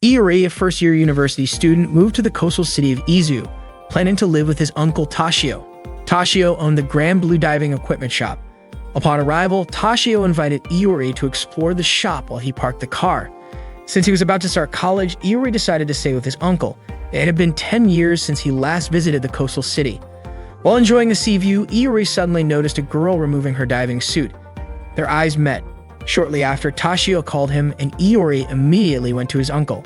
Iori, a first-year university student, moved to the coastal city of Izu, planning to live with his uncle Tashio. Tashio owned the Grand Blue diving equipment shop. Upon arrival, Tashio invited Iori to explore the shop while he parked the car. Since he was about to start college, Iori decided to stay with his uncle. It had been 10 years since he last visited the coastal city. While enjoying the sea view, Iori suddenly noticed a girl removing her diving suit. Their eyes met. Shortly after, Tashio called him, and Iori immediately went to his uncle.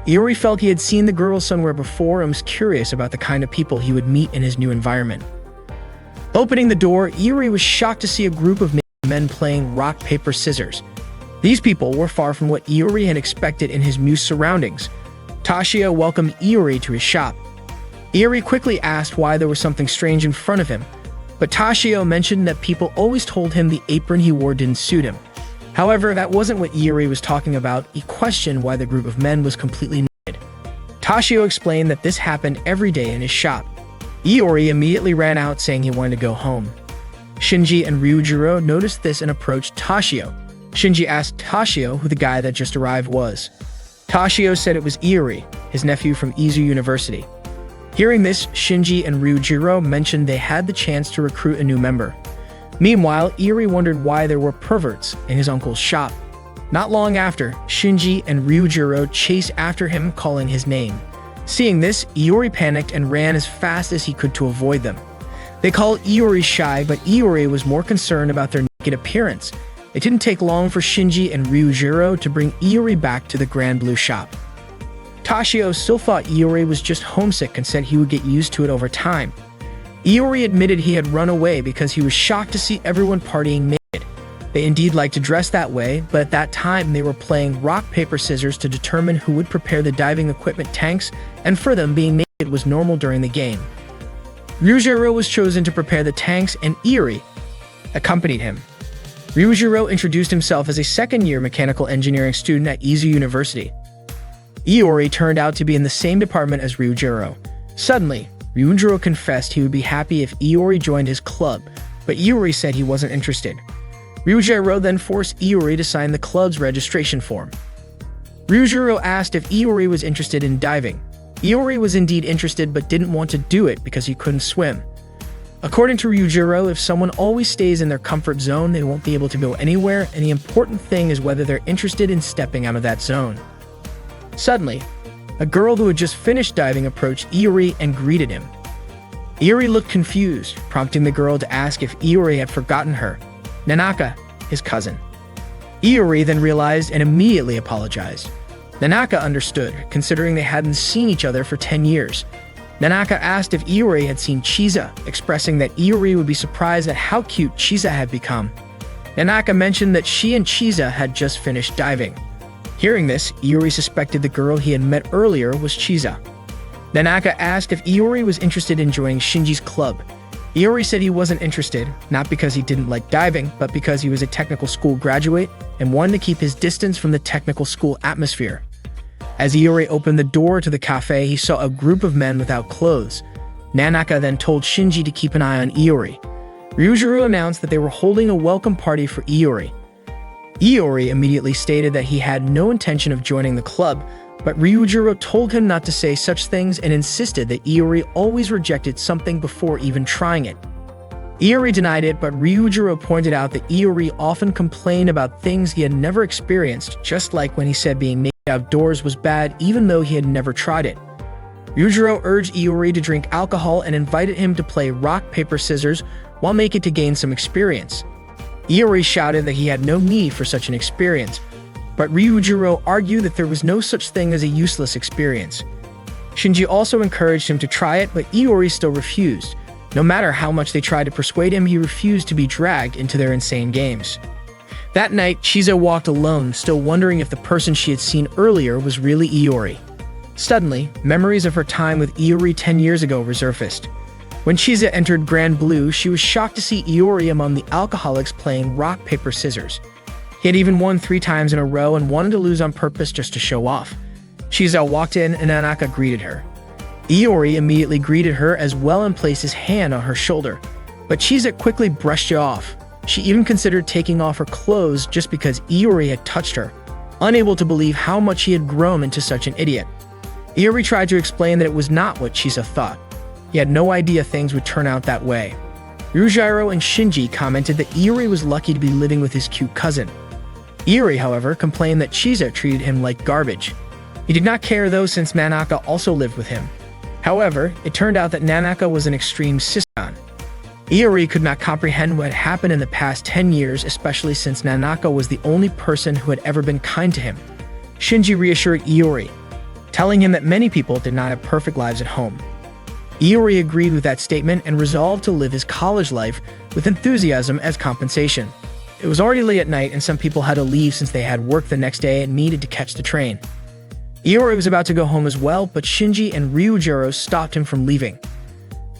Iori felt he had seen the girl somewhere before and was curious about the kind of people he would meet in his new environment. Opening the door, Iori was shocked to see a group of men playing rock, paper, scissors. These people were far from what Iori had expected in his new surroundings. Tashio welcomed Iori to his shop. Iori quickly asked why there was something strange in front of him, but Tashio mentioned that people always told him the apron he wore didn't suit him. However, that wasn't what Iori was talking about. He questioned why the group of men was completely naked. Tashio explained that this happened every day in his shop. Iori immediately ran out saying he wanted to go home. Shinji and Ryujiro noticed this and approached Tashio. Shinji asked Tashio who the guy that just arrived was. Tashio said it was Iori, his nephew from Izu University. Hearing this, Shinji and Ryujiro mentioned they had the chance to recruit a new member. Meanwhile, Iori wondered why there were perverts in his uncle's shop. Not long after, Shinji and Ryujiro chased after him, calling his name. Seeing this, Iori panicked and ran as fast as he could to avoid them. They called Iori shy, but Iori was more concerned about their naked appearance. It didn't take long for Shinji and Ryujiro to bring Iori back to the Grand Blue shop. Tashio still thought Iori was just homesick and said he would get used to it over time. Iori admitted he had run away because he was shocked to see everyone partying naked. They indeed liked to dress that way, but at that time they were playing rock, paper, scissors to determine who would prepare the diving equipment tanks, and for them, being naked was normal during the game. Ryujiro was chosen to prepare the tanks, and Iori accompanied him. Ryujiro introduced himself as a second-year mechanical engineering student at Izu University. Iori turned out to be in the same department as Ryujiro. Suddenly, Ryujiro confessed he would be happy if Iori joined his club, but Iori said he wasn't interested. Ryujiro then forced Iori to sign the club's registration form. Ryujiro asked if Iori was interested in diving. Iori was indeed interested but didn't want to do it because he couldn't swim. According to Ryujiro, if someone always stays in their comfort zone, they won't be able to go anywhere, and the important thing is whether they're interested in stepping out of that zone. Suddenly, a girl who had just finished diving approached Iori and greeted him. Iori looked confused, prompting the girl to ask if Iori had forgotten her. Nanaka, his cousin. Iori then realized and immediately apologized. Nanaka understood, considering they hadn't seen each other for 10 years. Nanaka asked if Iori had seen Chisa, expressing that Iori would be surprised at how cute Chisa had become. Nanaka mentioned that she and Chisa had just finished diving. Hearing this, Iori suspected the girl he had met earlier was Chisa. Nanaka asked if Iori was interested in joining Shinji's club. Iori said he wasn't interested, not because he didn't like diving, but because he was a technical school graduate and wanted to keep his distance from the technical school atmosphere. As Iori opened the door to the cafe, he saw a group of men without clothes. Nanaka then told Shinji to keep an eye on Iori. Ryujiro announced that they were holding a welcome party for Iori. Iori immediately stated that he had no intention of joining the club, but Ryujiro told him not to say such things and insisted that Iori always rejected something before even trying it. Iori denied it, but Ryujiro pointed out that Iori often complained about things he had never experienced, just like when he said being naked outdoors was bad even though he had never tried it. Ryujiro urged Iori to drink alcohol and invited him to play rock, paper, scissors while making to gain some experience. Iori shouted that he had no need for such an experience, but Ryujiro argued that there was no such thing as a useless experience. Shinji also encouraged him to try it, but Iori still refused. No matter how much they tried to persuade him, he refused to be dragged into their insane games. That night, Chisa walked alone, still wondering if the person she had seen earlier was really Iori. Suddenly, memories of her time with Iori 10 years ago resurfaced. When Chisa entered Grand Blue, she was shocked to see Iori among the alcoholics playing rock, paper, scissors. He had even won 3 times in a row and wanted to lose on purpose just to show off. Chisa walked in and Nanaka greeted her. Iori immediately greeted her as well and placed his hand on her shoulder, but Chisa quickly brushed it off. She even considered taking off her clothes just because Iori had touched her. unable to believe how much he had grown into such an idiot. Iori tried to explain that it was not what Chisa thought. He had no idea things would turn out that way. Ryujiro and Shinji commented that Iori was lucky to be living with his cute cousin. Iori, however, complained that Chisa treated him like garbage. He did not care though, since Nanaka also lived with him. However, it turned out that Nanaka was an extreme siscon. Iori could not comprehend what had happened in the past 10 years, especially since Nanaka was the only person who had ever been kind to him. Shinji reassured Iori, telling him that many people did not have perfect lives at home. Iori agreed with that statement and resolved to live his college life with enthusiasm as compensation. It was already late at night and some people had to leave since they had work the next day and needed to catch the train. Iori was about to go home as well, but Shinji and Ryujiro stopped him from leaving.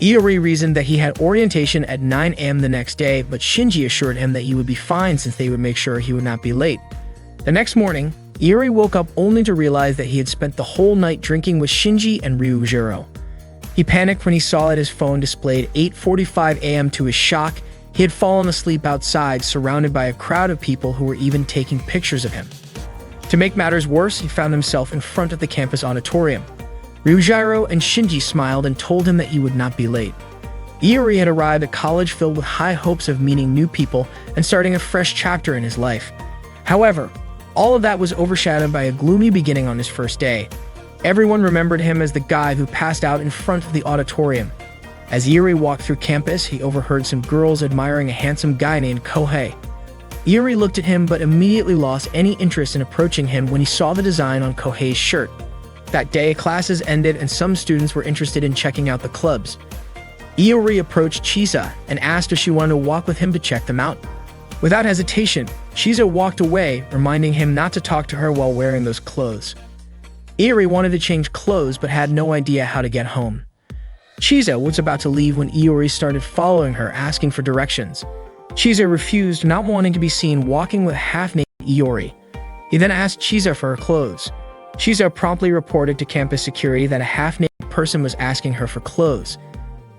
Iori reasoned that he had orientation at 9 a.m. the next day, but Shinji assured him that he would be fine since they would make sure he would not be late. The next morning, Iori woke up only to realize that he had spent the whole night drinking with Shinji and Ryujiro. He panicked when he saw that his phone displayed 8:45 a.m. To his shock, he had fallen asleep outside, surrounded by a crowd of people who were even taking pictures of him. To make matters worse, he found himself in front of the campus auditorium. Ryujiro and Shinji smiled and told him that he would not be late. Iori had arrived at college filled with high hopes of meeting new people and starting a fresh chapter in his life. However, all of that was overshadowed by a gloomy beginning on his first day. Everyone remembered him as the guy who passed out in front of the auditorium. As Iori walked through campus, he overheard some girls admiring a handsome guy named Kohei. Iori looked at him but immediately lost any interest in approaching him when he saw the design on Kohei's shirt. That day, classes ended and some students were interested in checking out the clubs. Iori approached Chisa and asked if she wanted to walk with him to check them out. Without hesitation, Chisa walked away, reminding him not to talk to her while wearing those clothes. Iori wanted to change clothes but had no idea how to get home. Chisa was about to leave when Iori started following her, asking for directions. Chisa refused, not wanting to be seen walking with half-naked Iori. He then asked Chisa for her clothes. Chisa promptly reported to campus security that a half-naked person was asking her for clothes.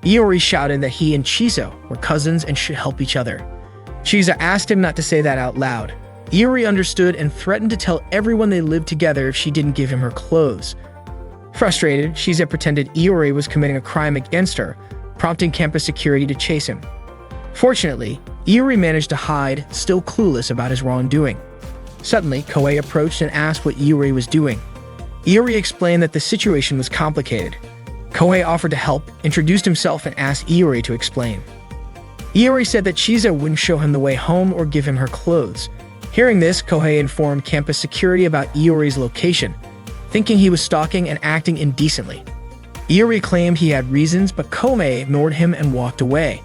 Iori shouted that he and Chisa were cousins and should help each other. Chisa asked him not to say that out loud. Iori understood and threatened to tell everyone they lived together if she didn't give him her clothes. Frustrated, Chisa pretended Iori was committing a crime against her, prompting campus security to chase him. Fortunately, Iori managed to hide, still clueless about his wrongdoing. Suddenly, Kohei approached and asked what Iori was doing. Iori explained that the situation was complicated. Kohei offered to help, introduced himself, and asked Iori to explain. Iori said that Chisa wouldn't show him the way home or give him her clothes. Hearing this, Kohei informed campus security about Iori's location, thinking he was stalking and acting indecently. Iori claimed he had reasons, but Kohei ignored him and walked away.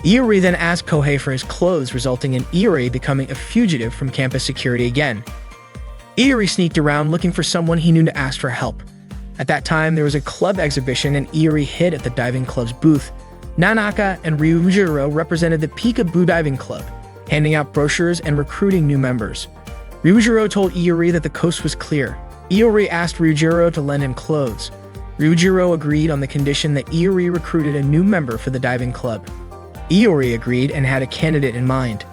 Iori then asked Kohei for his clothes, resulting in Iori becoming a fugitive from campus security again. Iori sneaked around looking for someone he knew to ask for help. At that time, there was a club exhibition and Iori hid at the diving club's booth. Nanaka and Ryujiro represented the Peekaboo Diving Club, handing out brochures and recruiting new members. Ryujiro told Iori that the coast was clear. Iori asked Ryujiro to lend him clothes. Ryujiro agreed on the condition that Iori recruited a new member for the diving club. Iori agreed and had a candidate in mind.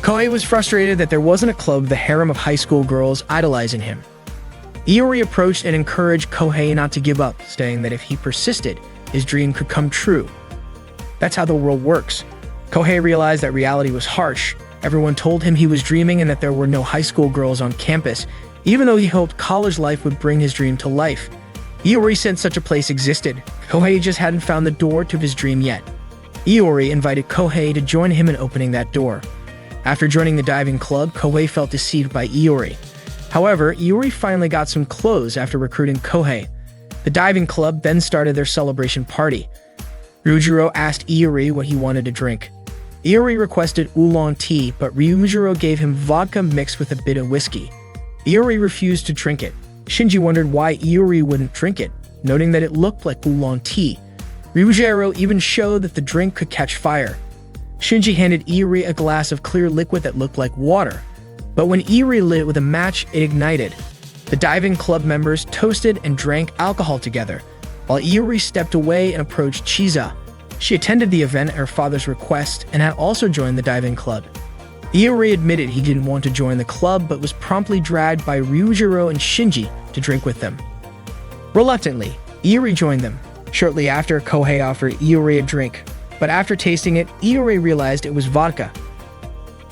Kohei was frustrated that there wasn't a club with a harem of high school girls idolizing him. Iori approached and encouraged Kohei not to give up, saying that if he persisted, his dream could come true. That's how the world works. Kohei realized that reality was harsh. Everyone told him he was dreaming and that there were no high school girls on campus, even though he hoped college life would bring his dream to life. Iori said such a place existed. Kohei just hadn't found the door to his dream yet. Iori invited Kohei to join him in opening that door. After joining the diving club, Kohei felt deceived by Iori. However, Iori finally got some clothes after recruiting Kohei. The diving club then started their celebration party. Ryujiro asked Iori what he wanted to drink. Iori requested oolong tea, but Ryujiro gave him vodka mixed with a bit of whiskey. Iori refused to drink it. Shinji wondered why Iori wouldn't drink it, noting that it looked like oolong tea. Ryujiro even showed that the drink could catch fire. Shinji handed Iori a glass of clear liquid that looked like water, but when Iori lit it with a match, it ignited. The diving club members toasted and drank alcohol together, while Iori stepped away and approached Chisa. She attended the event at her father's request and had also joined the diving club. Iori admitted he didn't want to join the club but was promptly dragged by Ryujiro and Shinji to drink with them. Reluctantly, Iori joined them. Shortly after, Kohei offered Iori a drink, but after tasting it, Iori realized it was vodka.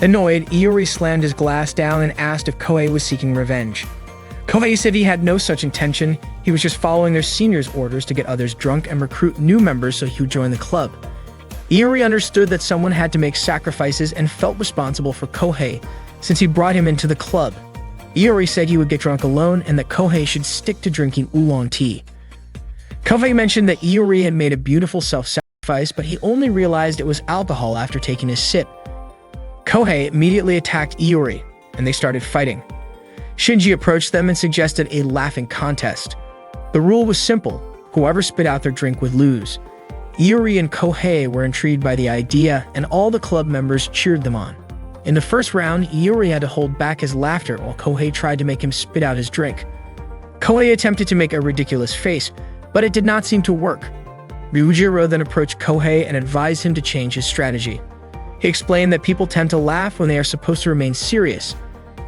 Annoyed, Iori slammed his glass down and asked if Kohei was seeking revenge. Kohei said he had no such intention, he was just following their seniors' orders to get others drunk and recruit new members so he would join the club. Iori understood that someone had to make sacrifices and felt responsible for Kohei since he brought him into the club. Iori said he would get drunk alone and that Kohei should stick to drinking oolong tea. Kohei mentioned that Iori had made a beautiful self-sacrifice, but he only realized it was alcohol after taking a sip. Kohei immediately attacked Iori, and they started fighting. Shinji approached them and suggested a laughing contest. The rule was simple: whoever spit out their drink would lose. Iori and Kohei were intrigued by the idea, and all the club members cheered them on. In the first round, Iori had to hold back his laughter while Kohei tried to make him spit out his drink. Kohei attempted to make a ridiculous face, but it did not seem to work. Ryujiro then approached Kohei and advised him to change his strategy. He explained that people tend to laugh when they are supposed to remain serious.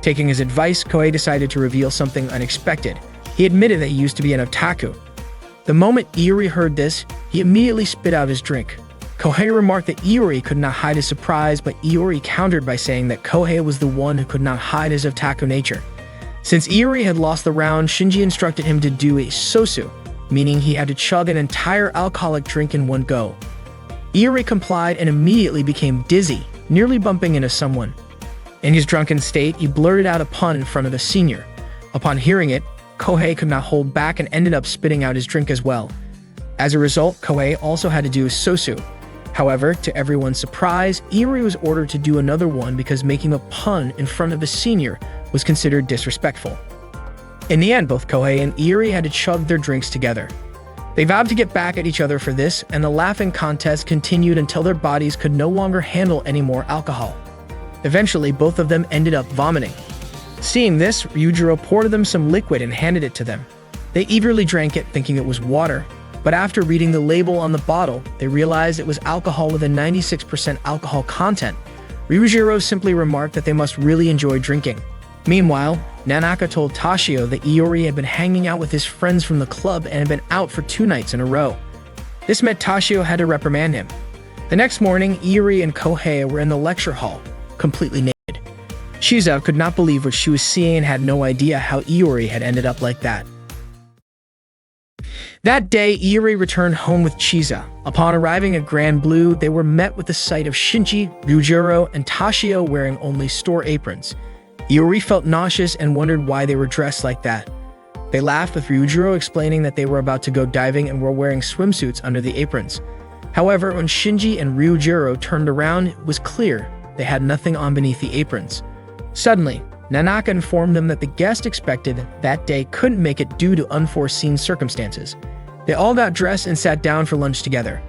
Taking his advice, Kohei decided to reveal something unexpected. He admitted that he used to be an otaku. The moment Iori heard this, he immediately spit out his drink. Kohei remarked that Iori could not hide his surprise, but Iori countered by saying that Kohei was the one who could not hide his otaku nature. Since Iori had lost the round, Shinji instructed him to do a sosu, meaning he had to chug an entire alcoholic drink in one go. Iori complied and immediately became dizzy, nearly bumping into someone. In his drunken state, he blurted out a pun in front of a senior. Upon hearing it, Kohei could not hold back and ended up spitting out his drink as well. As a result, Kohei also had to do a sosu. However, to everyone's surprise, Iori was ordered to do another one because making a pun in front of a senior was considered disrespectful. In the end, both Kohei and Iori had to chug their drinks together. They vowed to get back at each other for this, and the laughing contest continued until their bodies could no longer handle any more alcohol. Eventually, both of them ended up vomiting. Seeing this, Ryujiro poured them some liquid and handed it to them. They eagerly drank it, thinking it was water, but after reading the label on the bottle, they realized it was alcohol with a 96% alcohol content. Ryujiro simply remarked that they must really enjoy drinking. Meanwhile, Nanaka told Tashio that Iori had been hanging out with his friends from the club and had been out for 2 nights in a row. This meant Tashio had to reprimand him. The next morning, Iori and Kohei were in the lecture hall, completely naked. Shiza could not believe what she was seeing and had no idea how Iori had ended up like that. That day, Iori returned home with Chiza. Upon arriving at Grand Blue, they were met with the sight of Shinji, Ryujiro, and Tashio wearing only store aprons. Iori felt nauseous and wondered why they were dressed like that. They laughed with Ryujiro, explaining that they were about to go diving and were wearing swimsuits under the aprons. However, when Shinji and Ryujiro turned around, it was clear they had nothing on beneath the aprons. Suddenly, Nanaka informed them that the guest expected that day couldn't make it due to unforeseen circumstances. They all got dressed and sat down for lunch together.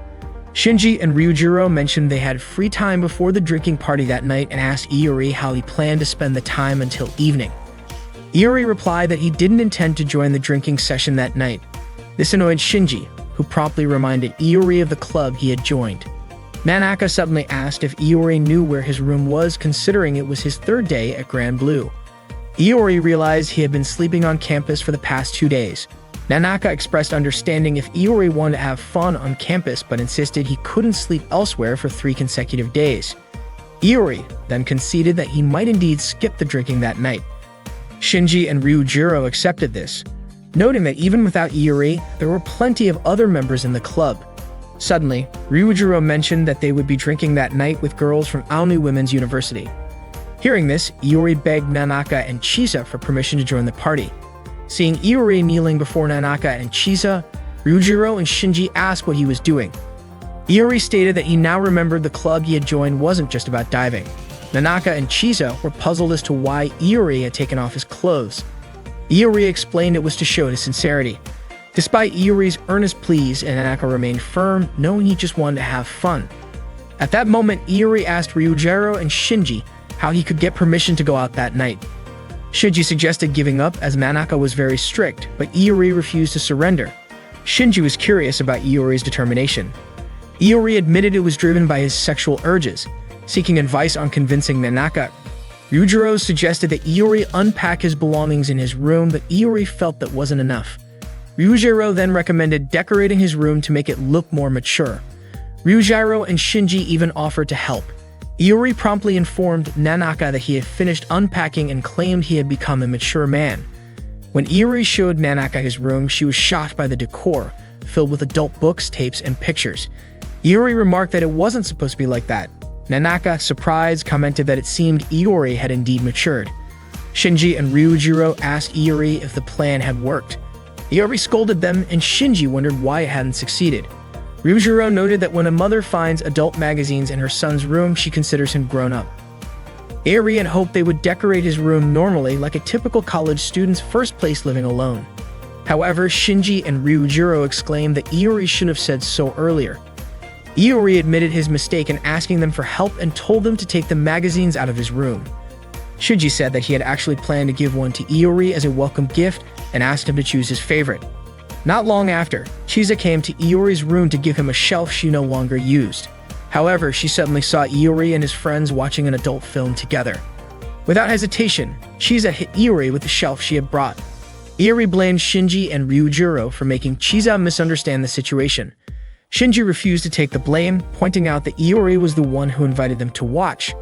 Shinji and Ryujiro mentioned they had free time before the drinking party that night and asked Iori how he planned to spend the time until evening. Iori replied that he didn't intend to join the drinking session that night. This annoyed Shinji, who promptly reminded Iori of the club he had joined. Nanaka suddenly asked if Iori knew where his room was, considering it was his 3rd day at Grand Blue. Iori realized he had been sleeping on campus for the past 2 days. Nanaka expressed understanding if Iori wanted to have fun on campus but insisted he couldn't sleep elsewhere for 3 consecutive days. Iori then conceded that he might indeed skip the drinking that night. Shinji and Ryujiro accepted this, noting that even without Iori, there were plenty of other members in the club. Suddenly, Ryujiro mentioned that they would be drinking that night with girls from Aonu Women's University. Hearing this, Iori begged Nanaka and Chiza for permission to join the party. Seeing Iori kneeling before Nanaka and Chiza, Ryujiro and Shinji asked what he was doing. Iori stated that he now remembered the club he had joined wasn't just about diving. Nanaka and Chiza were puzzled as to why Iori had taken off his clothes. Iori explained it was to show his sincerity. Despite Iori's earnest pleas, Nanaka remained firm, knowing he just wanted to have fun. At that moment, Iori asked Ryujiro and Shinji how he could get permission to go out that night. Shinji suggested giving up as Nanaka was very strict, but Iori refused to surrender. Shinji was curious about Iori's determination. Iori admitted it was driven by his sexual urges. Seeking advice on convincing Nanaka, Ryujiro suggested that Iori unpack his belongings in his room, but Iori felt that wasn't enough. Ryujiro then recommended decorating his room to make it look more mature. Ryujiro and Shinji even offered to help. Iori promptly informed Nanaka that he had finished unpacking and claimed he had become a mature man. When Iori showed Nanaka his room, she was shocked by the decor, filled with adult books, tapes, and pictures. Iori remarked that it wasn't supposed to be like that. Nanaka, surprised, commented that it seemed Iori had indeed matured. Shinji and Ryujiro asked Iori if the plan had worked. Iori scolded them, and Shinji wondered why it hadn't succeeded. Ryujiro noted that when a mother finds adult magazines in her son's room, she considers him grown up. Iori had hoped they would decorate his room normally, like a typical college student's first place living alone. However, Shinji and Ryujiro exclaimed that Iori should have said so earlier. Iori admitted his mistake in asking them for help and told them to take the magazines out of his room. Shinji said that he had actually planned to give one to Iori as a welcome gift and asked him to choose his favorite. Not long after, Chisa came to Iori's room to give him a shelf she no longer used. However, she suddenly saw Iori and his friends watching an adult film together. Without hesitation, Chisa hit Iori with the shelf she had brought. Iori blamed Shinji and Ryujiro for making Chisa misunderstand the situation. Shinji refused to take the blame, pointing out that Iori was the one who invited them to watch.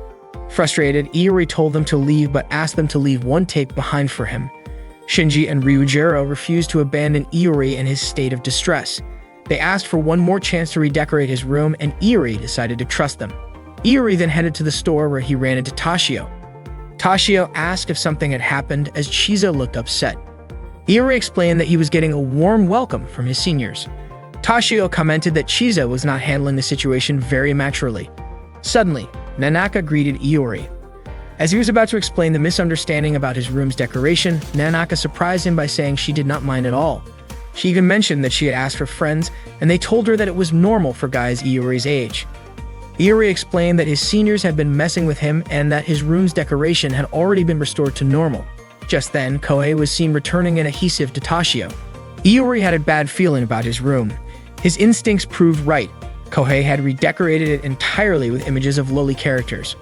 Frustrated, Iori told them to leave but asked them to leave one tape behind for him. Shinji and Ryujiro refused to abandon Iori in his state of distress. They asked for one more chance to redecorate his room, and Iori decided to trust them. Iori then headed to the store where he ran into Toshio. Toshio asked if something had happened as Chisa looked upset. Iori explained that he was getting a warm welcome from his seniors. Toshio commented that Chisa was not handling the situation very maturely. Suddenly, Nanaka greeted Iori. As he was about to explain the misunderstanding about his room's decoration, Nanaka surprised him by saying she did not mind at all. She even mentioned that she had asked for friends, and they told her that it was normal for guys Iori's age. Iori explained that his seniors had been messing with him and that his room's decoration had already been restored to normal. Just then, Kohei was seen returning an adhesive to Toshio. Iori had a bad feeling about his room. His instincts proved right. Kohei had redecorated it entirely with images of loli characters.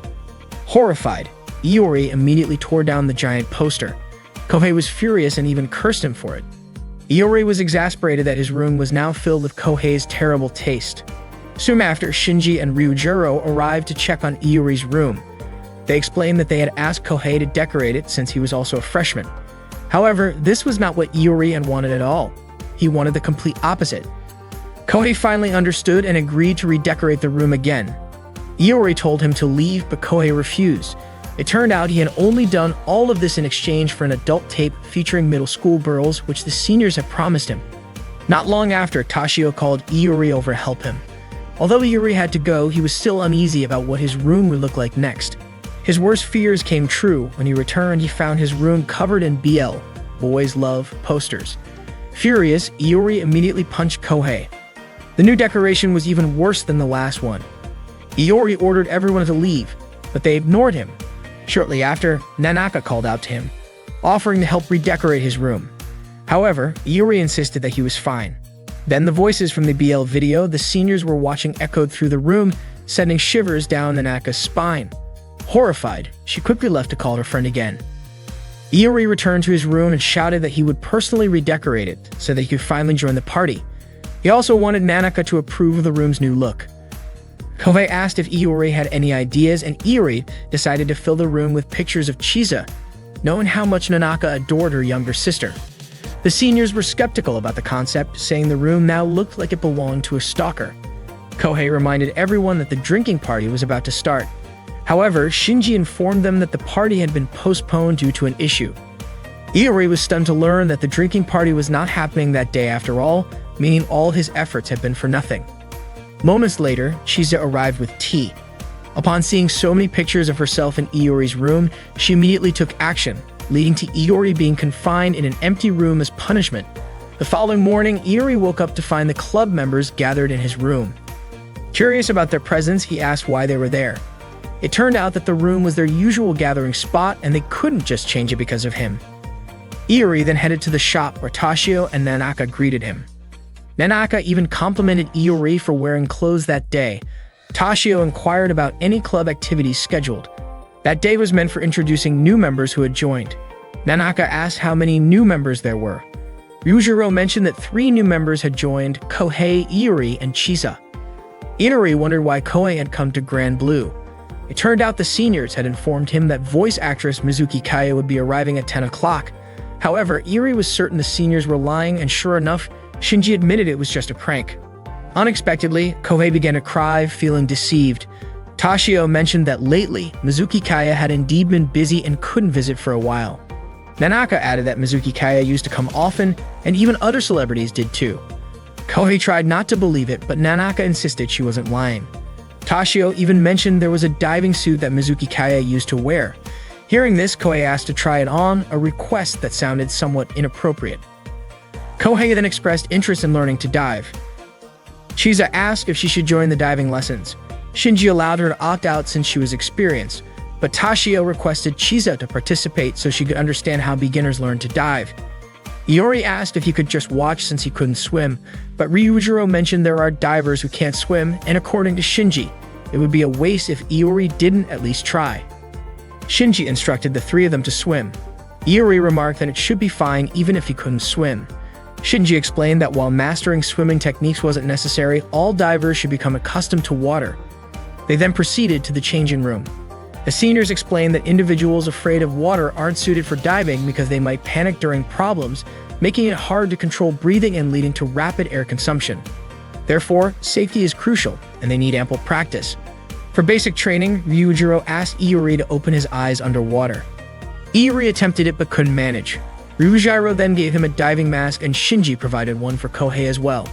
Horrified, Iori immediately tore down the giant poster. Kohei was furious and even cursed him for it. Iori was exasperated that his room was now filled with Kohei's terrible taste. Soon after, Shinji and Ryujiro arrived to check on Iori's room. They explained that they had asked Kohei to decorate it since he was also a freshman. However, this was not what Iori had wanted at all. He wanted the complete opposite. Kohei finally understood and agreed to redecorate the room again. Iori told him to leave, but Kohei refused. It turned out he had only done all of this in exchange for an adult tape featuring middle school girls, which the seniors had promised him. Not long after, Toshio called Iori over to help him. Although Iori had to go, he was still uneasy about what his room would look like next. His worst fears came true. When he returned, he found his room covered in BL, Boys Love, posters. Furious, Iori immediately punched Kohei. The new decoration was even worse than the last one. Iori ordered everyone to leave, but they ignored him. Shortly after, Nanaka called out to him, offering to help redecorate his room. However, Iori insisted that he was fine. Then the voices from the BL video the seniors were watching echoed through the room, sending shivers down Nanaka's spine. Horrified, she quickly left to call her friend again. Iori returned to his room and shouted that he would personally redecorate it so that he could finally join the party. He also wanted Nanaka to approve of the room's new look. Kohei asked if Iori had any ideas, and Iori decided to fill the room with pictures of Chisa, knowing how much Nanaka adored her younger sister. The seniors were skeptical about the concept, saying the room now looked like it belonged to a stalker. Kohei reminded everyone that the drinking party was about to start. However, Shinji informed them that the party had been postponed due to an issue. Iori was stunned to learn that the drinking party was not happening that day after all, meaning all his efforts had been for nothing. Moments later, Chisa arrived with tea. Upon seeing so many pictures of herself in Iori's room, she immediately took action, leading to Iori being confined in an empty room as punishment. The following morning, Iori woke up to find the club members gathered in his room. Curious about their presence, he asked why they were there. It turned out that the room was their usual gathering spot and they couldn't just change it because of him. Iori then headed to the shop where Toshio and Nanaka greeted him. Nanaka even complimented Iori for wearing clothes that day. Toshio inquired about any club activities scheduled. That day was meant for introducing new members who had joined. Nanaka asked how many new members there were. Ryujiro mentioned that 3 new members had joined: Kohei, Iori, and Chisa. Iori wondered why Kohei had come to Grand Blue. It turned out the seniors had informed him that voice actress Mizuki Kaya would be arriving at 10 o'clock. However, Iori was certain the seniors were lying, and sure enough, Shinji admitted it was just a prank. Unexpectedly, Kohei began to cry, feeling deceived. Toshio mentioned that lately, Mizuki Kaya had indeed been busy and couldn't visit for a while. Nanaka added that Mizuki Kaya used to come often, and even other celebrities did too. Kohei tried not to believe it, but Nanaka insisted she wasn't lying. Toshio even mentioned there was a diving suit that Mizuki Kaya used to wear. Hearing this, Kohei asked to try it on, a request that sounded somewhat inappropriate. Kohei then expressed interest in learning to dive. Chisa asked if she should join the diving lessons. Shinji allowed her to opt out since she was experienced, but Toshio requested Chisa to participate so she could understand how beginners learn to dive. Iori asked if he could just watch since he couldn't swim, but Ryujiro mentioned there are divers who can't swim, and according to Shinji, it would be a waste if Iori didn't at least try. Shinji instructed the 3 of them to swim. Iori remarked that it should be fine even if he couldn't swim. Shinji explained that while mastering swimming techniques wasn't necessary, all divers should become accustomed to water. They then proceeded to the changing room. The seniors explained that individuals afraid of water aren't suited for diving because they might panic during problems, making it hard to control breathing and leading to rapid air consumption. Therefore, safety is crucial, and they need ample practice. For basic training, Ryujiro asked Iori to open his eyes underwater. Iori attempted it but couldn't manage. Ryujiro then gave him a diving mask, and Shinji provided one for Kohei as well.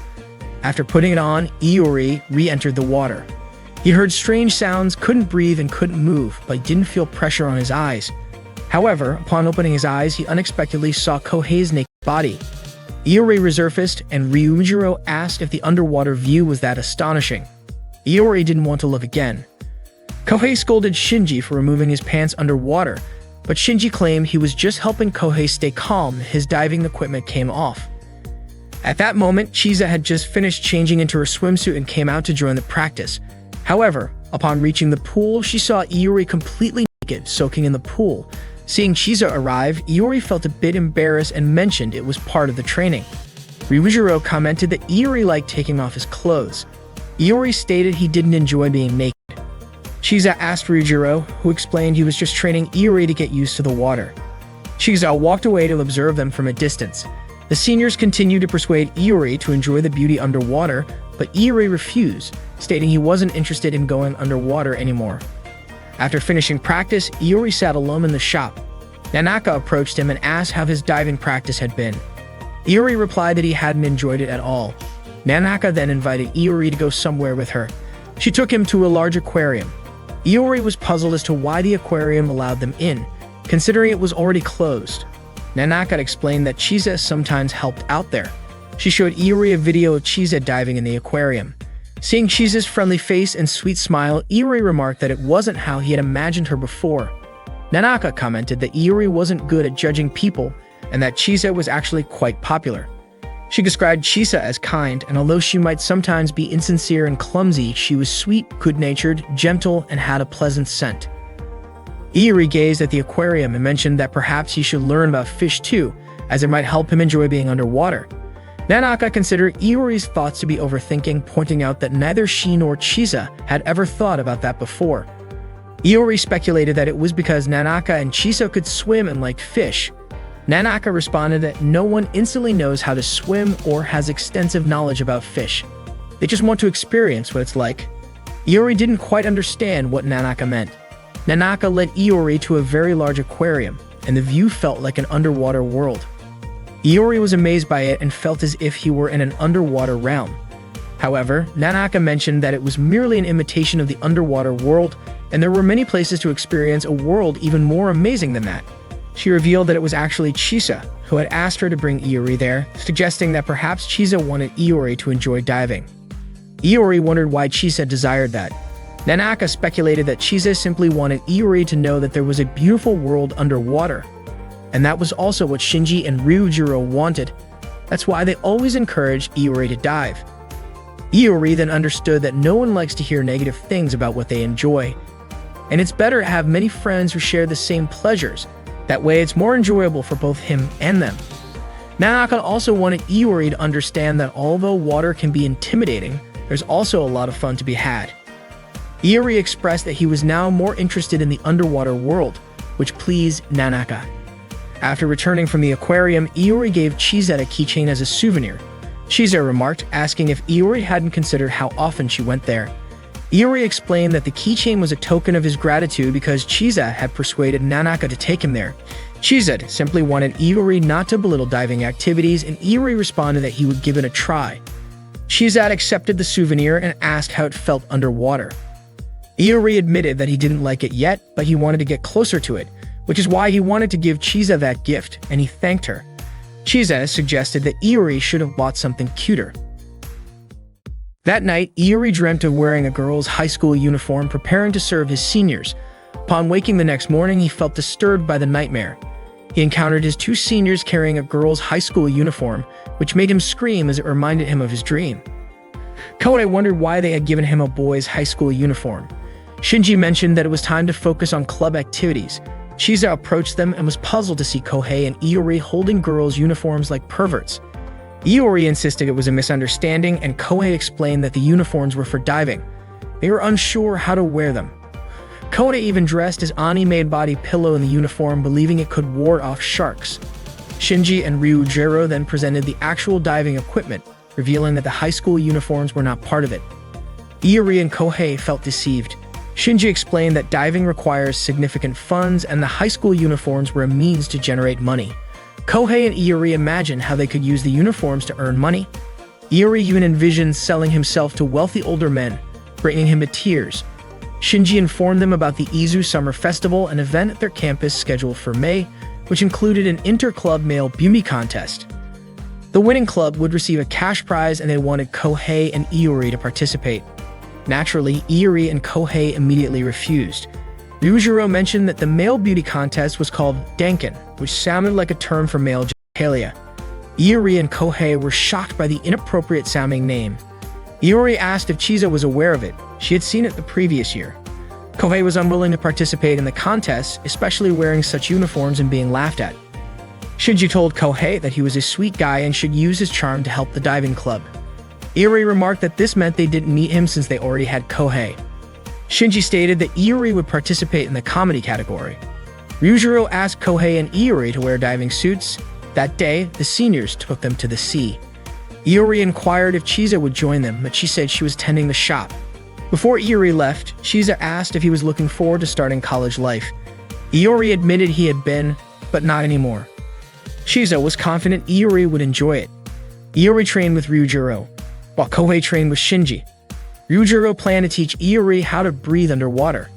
After putting it on, Iori re-entered the water. He heard strange sounds, couldn't breathe, and couldn't move, but didn't feel pressure on his eyes. However, upon opening his eyes, he unexpectedly saw Kohei's naked body. Iori resurfaced, and Ryujiro asked if the underwater view was that astonishing. Iori didn't want to look again. Kohei scolded Shinji for removing his pants underwater, but Shinji claimed he was just helping Kohei stay calm. His diving equipment came off. At that moment, Chisa had just finished changing into her swimsuit and came out to join the practice. However, upon reaching the pool, she saw Iori completely naked, soaking in the pool. Seeing Chisa arrive, Iori felt a bit embarrassed and mentioned it was part of the training. Ryujiro commented that Iori liked taking off his clothes. Iori stated he didn't enjoy being naked. Chisa asked Ryujiro, who explained he was just training Iori to get used to the water. Chisa walked away to observe them from a distance. The seniors continued to persuade Iori to enjoy the beauty underwater, but Iori refused, stating he wasn't interested in going underwater anymore. After finishing practice, Iori sat alone in the shop. Nanaka approached him and asked how his diving practice had been. Iori replied that he hadn't enjoyed it at all. Nanaka then invited Iori to go somewhere with her. She took him to a large aquarium. Iori was puzzled as to why the aquarium allowed them in, considering it was already closed. Nanaka explained that Chisa sometimes helped out there. She showed Iori a video of Chisa diving in the aquarium. Seeing Chisa's friendly face and sweet smile, Iori remarked that it wasn't how he had imagined her before. Nanaka commented that Iori wasn't good at judging people and that Chisa was actually quite popular. She described Chisa as kind, and although she might sometimes be insincere and clumsy, she was sweet, good-natured, gentle, and had a pleasant scent. Iori gazed at the aquarium and mentioned that perhaps he should learn about fish too, as it might help him enjoy being underwater. Nanaka considered Iori's thoughts to be overthinking, pointing out that neither she nor Chisa had ever thought about that before. Iori speculated that it was because Nanaka and Chisa could swim and liked fish. Nanaka responded that no one instantly knows how to swim or has extensive knowledge about fish. They just want to experience what it's like. Iori didn't quite understand what Nanaka meant. Nanaka led Iori to a very large aquarium, and the view felt like an underwater world. Iori was amazed by it and felt as if he were in an underwater realm. However, Nanaka mentioned that it was merely an imitation of the underwater world, and there were many places to experience a world even more amazing than that. She revealed that it was actually Chisa who had asked her to bring Iori there, suggesting that perhaps Chisa wanted Iori to enjoy diving. Iori wondered why Chisa desired that. Nanaka speculated that Chisa simply wanted Iori to know that there was a beautiful world underwater. And that was also what Shinji and Ryujiro wanted. That's why they always encouraged Iori to dive. Iori then understood that no one likes to hear negative things about what they enjoy, and it's better to have many friends who share the same pleasures. That way it's more enjoyable for both him and them. Nanaka also wanted Iori to understand that although water can be intimidating, there's also a lot of fun to be had. Iori expressed that he was now more interested in the underwater world, which pleased Nanaka. After returning from the aquarium, Iori gave Chizette a keychain as a souvenir. Chizette remarked, asking if Iori hadn't considered how often she went there. Iori explained that the keychain was a token of his gratitude because Chizette had persuaded Nanaka to take him there. Chizette simply wanted Iori not to belittle diving activities, and Iori responded that he would give it a try. Chizette accepted the souvenir and asked how it felt underwater. Iori admitted that he didn't like it yet, but he wanted to get closer to it, which is why he wanted to give Chizette that gift, and he thanked her. Chizette suggested that Iori should have bought something cuter. That night, Iori dreamt of wearing a girl's high school uniform preparing to serve his seniors. Upon waking the next morning, he felt disturbed by the nightmare. He encountered his two seniors carrying a girl's high school uniform, which made him scream as it reminded him of his dream. Kohei wondered why they had given him a boy's high school uniform. Shinji mentioned that it was time to focus on club activities. Chizette approached them and was puzzled to see Kohei and Iori holding girls' uniforms like perverts. Iori insisted it was a misunderstanding, and Kohei explained that the uniforms were for diving. They were unsure how to wear them. Kohei even dressed his Ani-made body pillow in the uniform, believing it could ward off sharks. Shinji and Ryujiro then presented the actual diving equipment, revealing that the high school uniforms were not part of it. Iori and Kohei felt deceived. Shinji explained that diving requires significant funds, and the high school uniforms were a means to generate money. Kohei and Iori imagined how they could use the uniforms to earn money. Iori even envisioned selling himself to wealthy older men, bringing him to tears. Shinji informed them about the Izu Summer Festival, an event at their campus scheduled for May, which included an inter-club male beauty contest. The winning club would receive a cash prize, and they wanted Kohei and Iori to participate. Naturally, Iori and Kohei immediately refused. Ryujiro mentioned that the male beauty contest was called Danken, which sounded like a term for male genitalia. Iori and Kohei were shocked by the inappropriate sounding name. Iori asked if Chizette was aware of it. She had seen it the previous year. Kohei was unwilling to participate in the contest, especially wearing such uniforms and being laughed at. Shinji told Kohei that he was a sweet guy and should use his charm to help the diving club. Iori remarked that this meant they didn't meet him since they already had Kohei. Shinji stated that Iori would participate in the comedy category. Ryujiro asked Kohei and Iori to wear diving suits. That day, the seniors took them to the sea. Iori inquired if Chizette would join them, but she said she was tending the shop. Before Iori left, Chizette asked if he was looking forward to starting college life. Iori admitted he had been, but not anymore. Chizette was confident Iori would enjoy it. Iori trained with Ryujiro, while Kohei trained with Shinji. Ryujiro planned to teach Iori how to breathe underwater.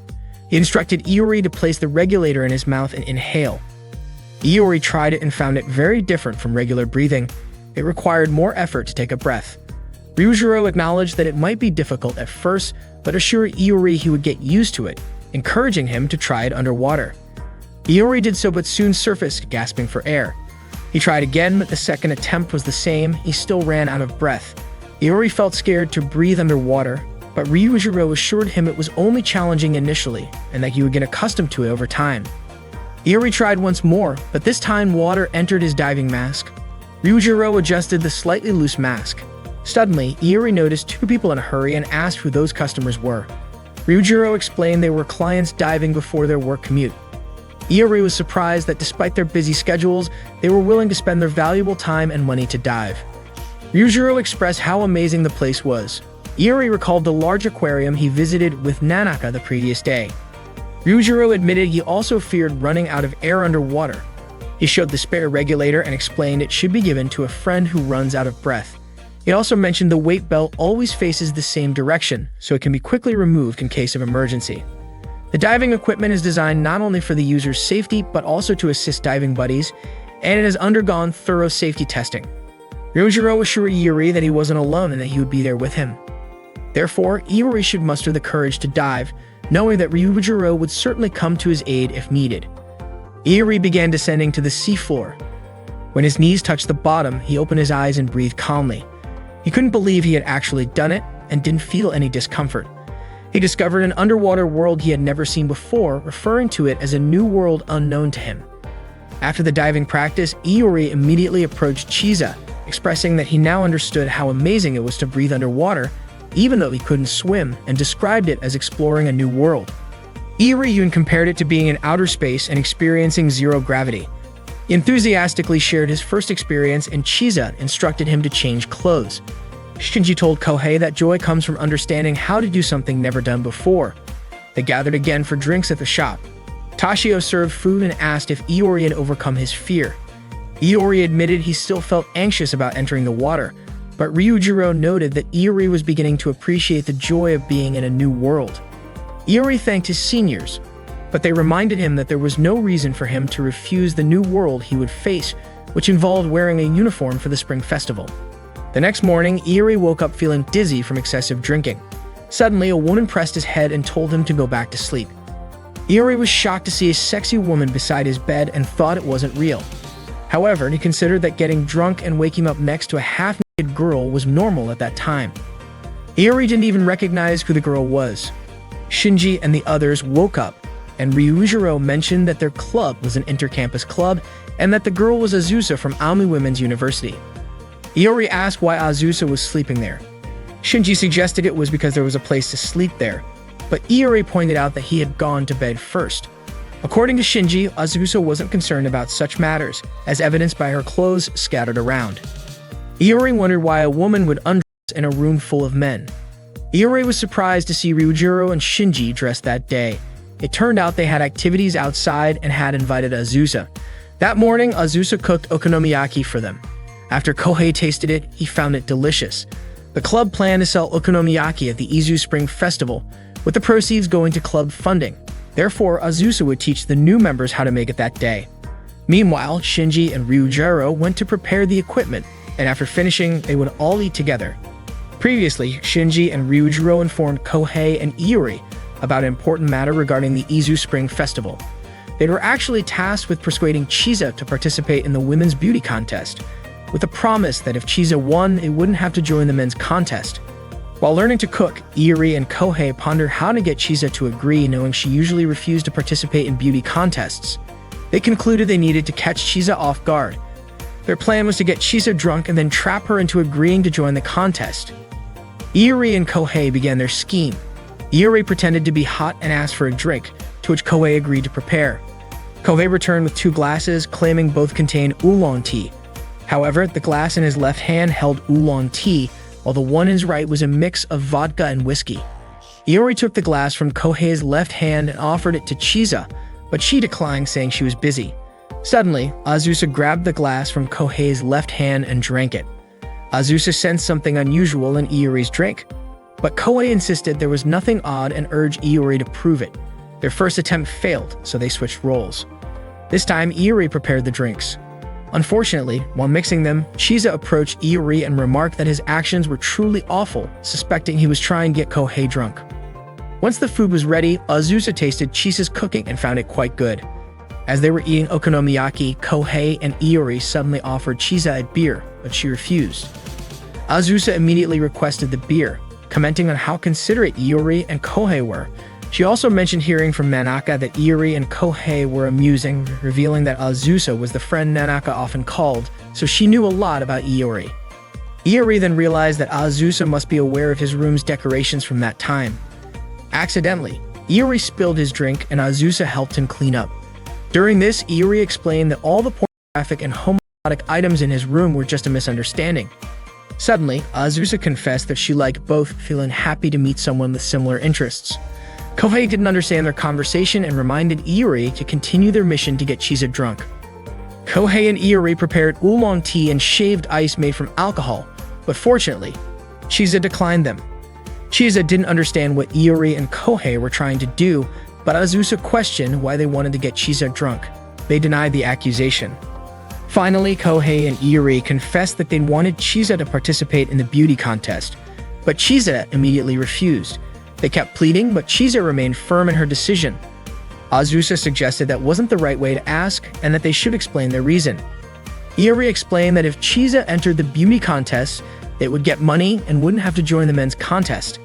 He instructed Iori to place the regulator in his mouth and inhale. Iori tried it and found it very different from regular breathing. It required more effort to take a breath. Ryujiro acknowledged that it might be difficult at first, but assured Iori he would get used to it, encouraging him to try it underwater. Iori did so but soon surfaced, gasping for air. He tried again, but the second attempt was the same. He still ran out of breath. Iori felt scared to breathe underwater, but Ryujiro assured him it was only challenging initially and that he would get accustomed to it over time. Iori tried once more, but this time water entered his diving mask. Ryujiro adjusted the slightly loose mask. Suddenly, Iori noticed two people in a hurry and asked who those customers were. Ryujiro explained they were clients diving before their work commute. Iori was surprised that despite their busy schedules, they were willing to spend their valuable time and money to dive. Ryujiro expressed how amazing the place was. Iori recalled the large aquarium he visited with Nanaka the previous day. Ryujiro admitted he also feared running out of air underwater. He showed the spare regulator and explained it should be given to a friend who runs out of breath. He also mentioned the weight belt always faces the same direction, so it can be quickly removed in case of emergency. The diving equipment is designed not only for the user's safety, but also to assist diving buddies, and it has undergone thorough safety testing. Ryujiro assured Iori that he wasn't alone and that he would be there with him. Therefore, Iori should muster the courage to dive, knowing that Ryujiro would certainly come to his aid if needed. Iori began descending to the seafloor. When his knees touched the bottom, he opened his eyes and breathed calmly. He couldn't believe he had actually done it and didn't feel any discomfort. He discovered an underwater world he had never seen before, referring to it as a new world unknown to him. After the diving practice, Iori immediately approached Chisa, expressing that he now understood how amazing it was to breathe underwater, even though he couldn't swim, and described it as exploring a new world. Iori even compared it to being in outer space and experiencing zero gravity. He enthusiastically shared his first experience, and Chisa instructed him to change clothes. Shinji told Kohei that joy comes from understanding how to do something never done before. They gathered again for drinks at the shop. Tashio served food and asked if Iori had overcome his fear. Iori admitted he still felt anxious about entering the water, but Ryujiro noted that Iori was beginning to appreciate the joy of being in a new world. Iori thanked his seniors, but they reminded him that there was no reason for him to refuse the new world he would face, which involved wearing a uniform for the Spring Festival. The next morning, Iori woke up feeling dizzy from excessive drinking. Suddenly, a woman pressed his head and told him to go back to sleep. Iori was shocked to see a sexy woman beside his bed and thought it wasn't real. However, he considered that getting drunk and waking up next to a half-naked girl was normal at that time. Iori didn't even recognize who the girl was. Shinji and the others woke up, and Ryujiro mentioned that their club was an inter-campus club and that the girl was Azusa from Aomori Women's University. Iori asked why Azusa was sleeping there. Shinji suggested it was because there was a place to sleep there, but Iori pointed out that he had gone to bed first. According to Shinji, Azusa wasn't concerned about such matters, as evidenced by her clothes scattered around. Iori wondered why a woman would undress in a room full of men. Iori was surprised to see Ryujiro and Shinji dressed that day. It turned out they had activities outside and had invited Azusa. That morning, Azusa cooked okonomiyaki for them. After Kohei tasted it, he found it delicious. The club planned to sell okonomiyaki at the Izu Spring Festival, with the proceeds going to club funding. Therefore, Azusa would teach the new members how to make it that day. Meanwhile, Shinji and Ryujiro went to prepare the equipment, and after finishing, they would all eat together. Previously, Shinji and Ryujiro informed Kohei and Iori about an important matter regarding the Izu Spring Festival. They were actually tasked with persuading Chisa to participate in the women's beauty contest, with a promise that if Chisa won, it wouldn't have to join the men's contest. While learning to cook, Iori and Kohei pondered how to get Chisa to agree, knowing she usually refused to participate in beauty contests. They concluded they needed to catch Chisa off guard. Their plan was to get Chisa drunk and then trap her into agreeing to join the contest. Iori and Kohei began their scheme. Iori pretended to be hot and asked for a drink, to which Kohei agreed to prepare. Kohei returned with 2 glasses, claiming both contained oolong tea. However, the glass in his left hand held oolong tea, while the one in his right was a mix of vodka and whiskey. Iori took the glass from Kohei's left hand and offered it to Chisa, but she declined, saying she was busy. Suddenly, Azusa grabbed the glass from Kohei's left hand and drank it. Azusa sensed something unusual in Iori's drink, but Kohei insisted there was nothing odd and urged Iori to prove it. Their first attempt failed, so they switched roles. This time, Iori prepared the drinks. Unfortunately, while mixing them, Chisa approached Iori and remarked that his actions were truly awful, suspecting he was trying to get Kohei drunk. Once the food was ready, Azusa tasted Chisa's cooking and found it quite good. As they were eating okonomiyaki, Kohei and Iori suddenly offered Chisa a beer, but she refused. Azusa immediately requested the beer, commenting on how considerate Iori and Kohei were. She also mentioned hearing from Nanaka that Iori and Kohei were amusing, revealing that Azusa was the friend Nanaka often called, so she knew a lot about Iori. Iori then realized that Azusa must be aware of his room's decorations from that time. Accidentally, Iori spilled his drink and Azusa helped him clean up. During this, Iori explained that all the pornographic and homoerotic items in his room were just a misunderstanding. Suddenly, Azusa confessed that she liked both, feeling happy to meet someone with similar interests. Kohei didn't understand their conversation and reminded Iori to continue their mission to get Chisa drunk. Kohei and Iori prepared oolong tea and shaved ice made from alcohol, but fortunately, Chisa declined them. Chisa didn't understand what Iori and Kohei were trying to do, but Azusa questioned why they wanted to get Chisa drunk. They denied the accusation. Finally, Kohei and Iori confessed that they wanted Chisa to participate in the beauty contest, but Chisa immediately refused. They kept pleading, but Chisa remained firm in her decision. Azusa suggested that wasn't the right way to ask, and that they should explain their reason. Iori explained that if Chisa entered the beauty contest, They would get money and wouldn't have to join the men's contest.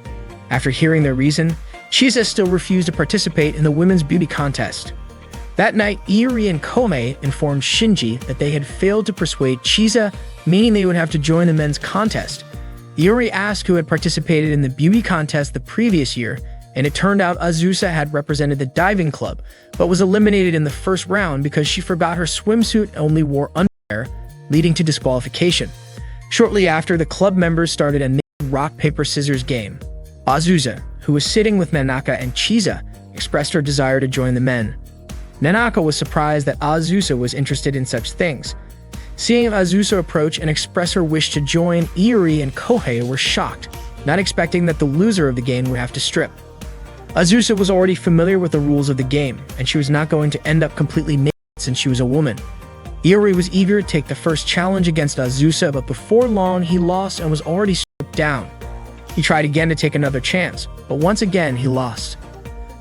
After hearing their reason, Chisa still refused to participate in the women's beauty contest. That night, Iori and Kohei informed Shinji that they had failed to persuade Chisa, meaning they would have to join the men's contest. Iori asked who had participated in the beauty contest the previous year, and it turned out Azusa had represented the diving club, but was eliminated in the first round because she forgot her swimsuit and only wore underwear, leading to disqualification. Shortly after, the club members started a rock, paper, scissors game. Azusa, who was sitting with Nanaka and Chisa, expressed her desire to join the men. Nanaka was surprised that Azusa was interested in such things. Seeing Azusa approach and express her wish to join, Iori and Kohei were shocked, not expecting that the loser of the game would have to strip. Azusa was already familiar with the rules of the game, and she was not going to end up completely naked since she was a woman. Iori was eager to take the first challenge against Azusa, but before long he lost and was already stripped down. He tried again to take another chance, but once again he lost.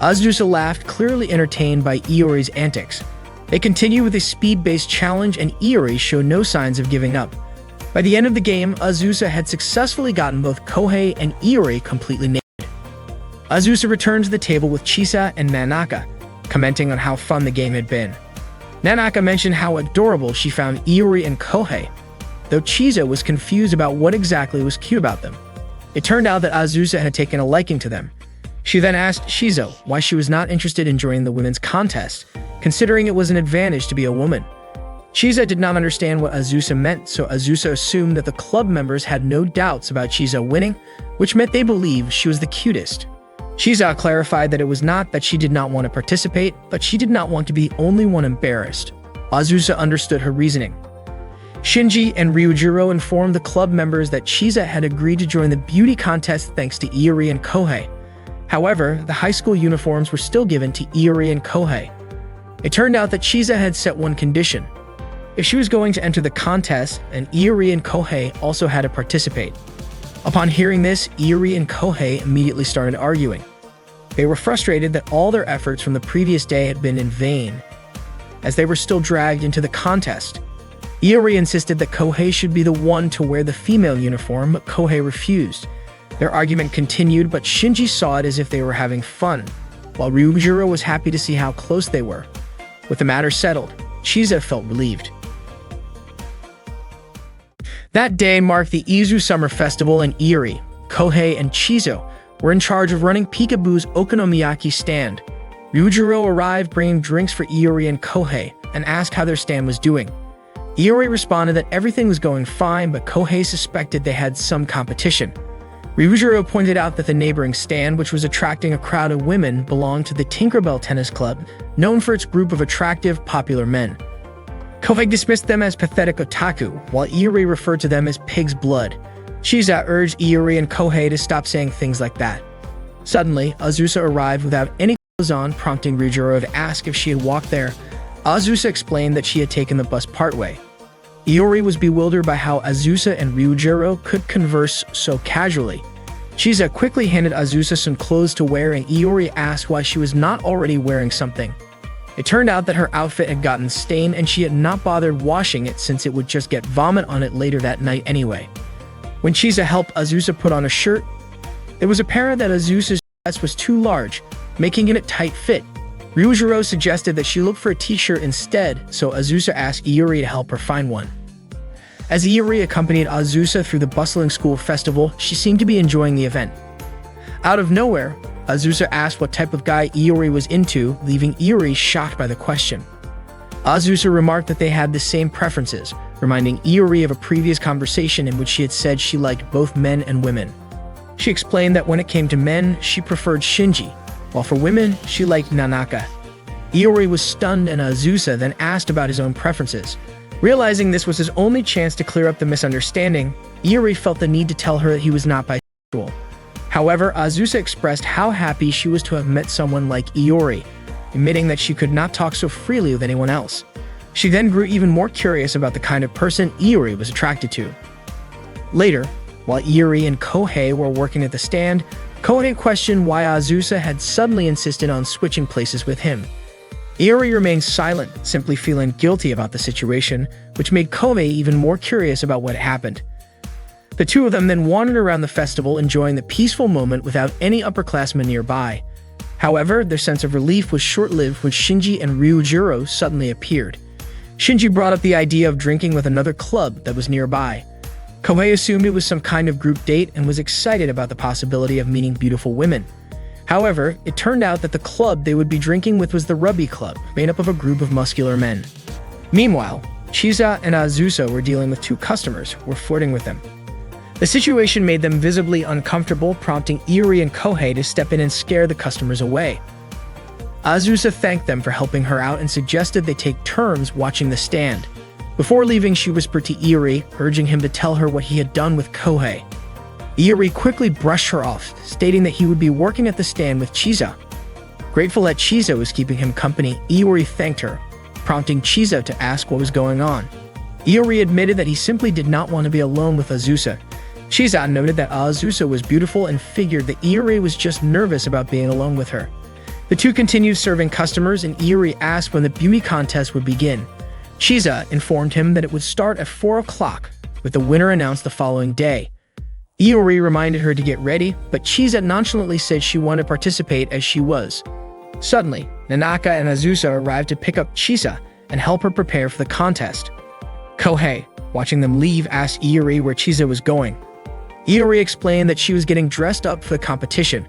Azusa laughed, clearly entertained by Iori's antics. They continued with a speed-based challenge, and Iori showed no signs of giving up. By the end of the game, Azusa had successfully gotten both Kohei and Iori completely naked. Azusa returned to the table with Chisa and Nanaka, commenting on how fun the game had been. Nanaka mentioned how adorable she found Iori and Kohei, though Chisa was confused about what exactly was cute about them. It turned out that Azusa had taken a liking to them. She then asked Shizo why she was not interested in joining the women's contest, considering it was an advantage to be a woman. Chisa did not understand what Azusa meant, so Azusa assumed that the club members had no doubts about Chisa winning, which meant they believed she was the cutest. Chisa clarified that it was not that she did not want to participate, but she did not want to be the only one embarrassed. Azusa understood her reasoning. Shinji and Ryujiro informed the club members that Chisa had agreed to join the beauty contest thanks to Iori and Kohei. However, the high school uniforms were still given to Iori and Kohei. It turned out that Chisa had set one condition. If she was going to enter the contest, and Iori and Kohei also had to participate. Upon hearing this, Iori and Kohei immediately started arguing. They were frustrated that all their efforts from the previous day had been in vain, as they were still dragged into the contest. Iori insisted that Kohei should be the one to wear the female uniform, but Kohei refused. Their argument continued, but Shinji saw it as if they were having fun, while Ryujiro was happy to see how close they were. With the matter settled, Chisa felt relieved. That day marked the Izu Summer Festival, and Iori, Kohei, and Chizo were in charge of running Peekaboo's Okonomiyaki stand. Ryujiro arrived bringing drinks for Iori and Kohei and asked how their stand was doing. Iori responded that everything was going fine, but Kohei suspected they had some competition. Ryujiro pointed out that the neighboring stand, which was attracting a crowd of women, belonged to the Tinkerbell Tennis Club, known for its group of attractive, popular men. Kohei dismissed them as pathetic otaku, while Iori referred to them as pig's blood. Chisa urged Iori and Kohei to stop saying things like that. Suddenly, Azusa arrived without any clothes on, prompting Ryujiro to ask if she had walked there. Azusa explained that she had taken the bus partway. Iori was bewildered by how Azusa and Ryujiro could converse so casually. Chisa quickly handed Azusa some clothes to wear, and Iori asked why she was not already wearing something. It turned out that her outfit had gotten stained and she had not bothered washing it since it would just get vomit on it later that night anyway. When Chisa helped Azusa put on a shirt, it was apparent that Azusa's dress was too large, making it a tight fit. Ryujiro suggested that she look for a t-shirt instead, so Azusa asked Iori to help her find one. As Iori accompanied Azusa through the bustling school festival, she seemed to be enjoying the event. Out of nowhere, Azusa asked what type of guy Iori was into, leaving Iori shocked by the question. Azusa remarked that they had the same preferences, reminding Iori of a previous conversation in which she had said she liked both men and women. She explained that when it came to men, she preferred Shinji, while for women, she liked Nanaka. Iori was stunned, and Azusa then asked about his own preferences. Realizing this was his only chance to clear up the misunderstanding, Iori felt the need to tell her that he was not bisexual. However, Azusa expressed how happy she was to have met someone like Iori, admitting that she could not talk so freely with anyone else. She then grew even more curious about the kind of person Iori was attracted to. Later, while Iori and Kohei were working at the stand, Kohei questioned why Azusa had suddenly insisted on switching places with him. Iori remained silent, simply feeling guilty about the situation, which made Kohei even more curious about what happened. The two of them then wandered around the festival, enjoying the peaceful moment without any upperclassmen nearby. However, their sense of relief was short-lived when Shinji and Ryujiro suddenly appeared. Shinji brought up the idea of drinking with another club that was nearby. Kohei assumed it was some kind of group date and was excited about the possibility of meeting beautiful women. However, it turned out that the club they would be drinking with was the Rugby Club, made up of a group of muscular men. Meanwhile, Chisa and Azusa were dealing with two customers who were flirting with them. The situation made them visibly uncomfortable, prompting Iori and Kohei to step in and scare the customers away. Azusa thanked them for helping her out and suggested they take turns watching the stand. Before leaving, she whispered to Iori, urging him to tell her what he had done with Kohei. Iori quickly brushed her off, stating that he would be working at the stand with Chisa. Grateful that Chisa was keeping him company, Iori thanked her, prompting Chisa to ask what was going on. Iori admitted that he simply did not want to be alone with Azusa. Chisa noted that Azusa was beautiful and figured that Iori was just nervous about being alone with her. The two continued serving customers, and Iori asked when the beauty contest would begin. Chisa informed him that it would start at 4 o'clock, with the winner announced the following day. Iori reminded her to get ready, but Chisa nonchalantly said she wanted to participate as she was. Suddenly, Nanaka and Azusa arrived to pick up Chisa and help her prepare for the contest. Kohei, watching them leave, asked Iori where Chisa was going. Iori explained that she was getting dressed up for the competition,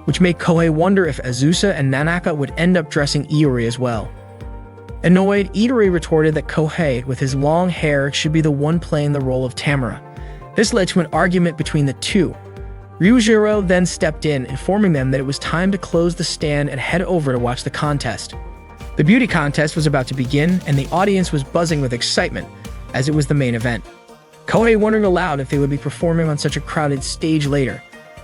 which made Kohei wonder if Azusa and Nanaka would end up dressing Iori as well. Annoyed, Iori retorted that Kohei, with his long hair, should be the one playing the role of Tamara. This led to an argument between the two. Ryujiro then stepped in, informing them that it was time to close the stand and head over to watch the contest. The beauty contest was about to begin, and the audience was buzzing with excitement, as it was the main event. Kohei wondered aloud if they would be performing on such a crowded stage later.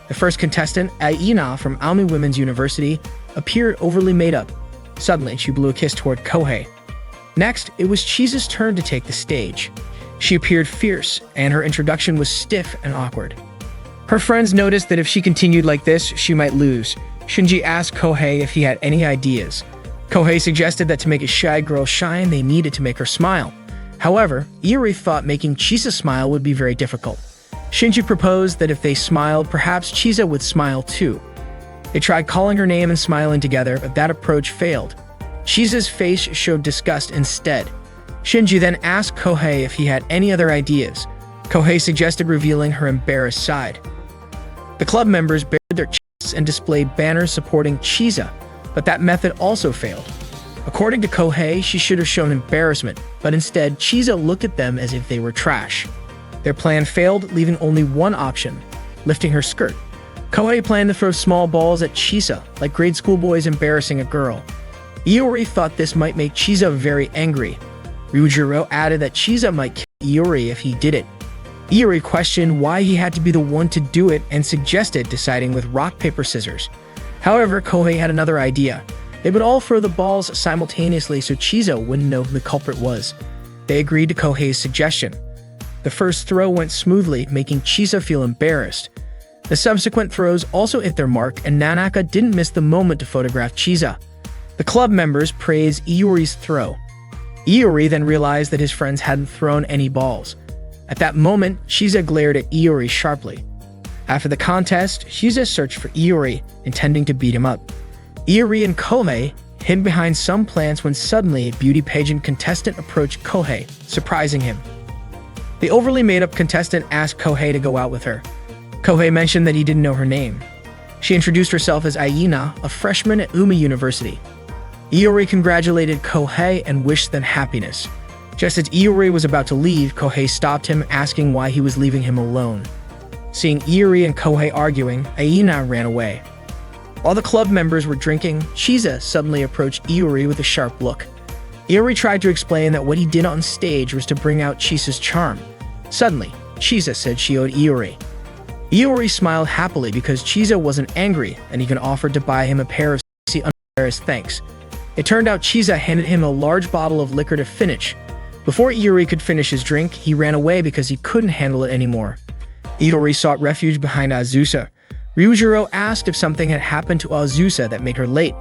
The first contestant, Aina from Aomi Women's University, appeared overly made up. Suddenly, she blew a kiss toward Kohei. Next, it was Chisa's turn to take the stage. She appeared fierce, and her introduction was stiff and awkward. Her friends noticed that if she continued like this, she might lose. Shinji asked Kohei if he had any ideas. Kohei suggested that to make a shy girl shine, they needed to make her smile. However, Iori thought making Chisa smile would be very difficult. Shinji proposed that if they smiled, perhaps Chisa would smile too. They tried calling her name and smiling together, but that approach failed. Chisa's face showed disgust instead. Shinji then asked Kohei if he had any other ideas. Kohei suggested revealing her embarrassed side. The club members bared their chests and displayed banners supporting Chisa, but that method also failed. According to Kohei, she should have shown embarrassment, but instead, Chisa looked at them as if they were trash. Their plan failed, leaving only one option: lifting her skirt. Kohei planned to throw small balls at Chisa, like grade school boys embarrassing a girl. Iori thought this might make Chisa very angry. Ryujiro added that Chisa might kill Iori if he did it. Iori questioned why he had to be the one to do it and suggested deciding with rock, paper, scissors. However, Kohei had another idea. They would all throw the balls simultaneously so Chisa wouldn't know who the culprit was. They agreed to Kohei's suggestion. The first throw went smoothly, making Chisa feel embarrassed. The subsequent throws also hit their mark, and Nanaka didn't miss the moment to photograph Chisa. The club members praised Iori's throw. Iori then realized that his friends hadn't thrown any balls. At that moment, Chisa glared at Iori sharply. After the contest, Chisa searched for Iori, intending to beat him up. Iori and Kohei hid behind some plants when suddenly a beauty pageant contestant approached Kohei, surprising him. The overly made-up contestant asked Kohei to go out with her. Kohei mentioned that he didn't know her name. She introduced herself as Aina, a freshman at Umi University. Iori congratulated Kohei and wished them happiness. Just as Iori was about to leave, Kohei stopped him, asking why he was leaving him alone. Seeing Iori and Kohei arguing, Aina ran away. While the club members were drinking, Chisa suddenly approached Iori with a sharp look. Iori tried to explain that what he did on stage was to bring out Chisa's charm. Suddenly, Chisa said she owed Iori. Iori smiled happily because Chisa wasn't angry and even offered to buy him a pair of sexy underwear as thanks. It turned out Chisa handed him a large bottle of liquor to finish. Before Iori could finish his drink, he ran away because he couldn't handle it anymore. Iori sought refuge behind Azusa. Ryujiro asked if something had happened to Azusa that made her late.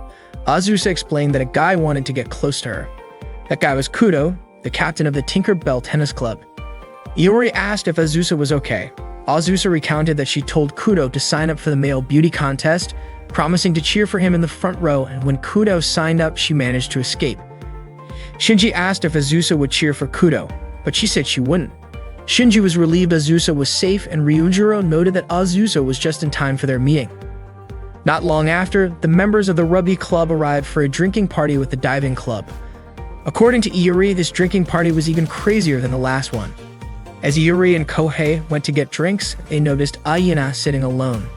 Azusa explained that a guy wanted to get close to her. That guy was Kudo, the captain of the Tinker Bell Tennis Club. Iori asked if Azusa was okay. Azusa recounted that she told Kudo to sign up for the male beauty contest, promising to cheer for him in the front row, and when Kudo signed up, she managed to escape. Shinji asked if Azusa would cheer for Kudo, but she said she wouldn't. Shinji was relieved Azusa was safe, and Ryujiro noted that Azusa was just in time for their meeting. Not long after, the members of the Rugby Club arrived for a drinking party with the diving club. According to Iori, this drinking party was even crazier than the last one. As Iori and Kohei went to get drinks, they noticed Aina sitting alone.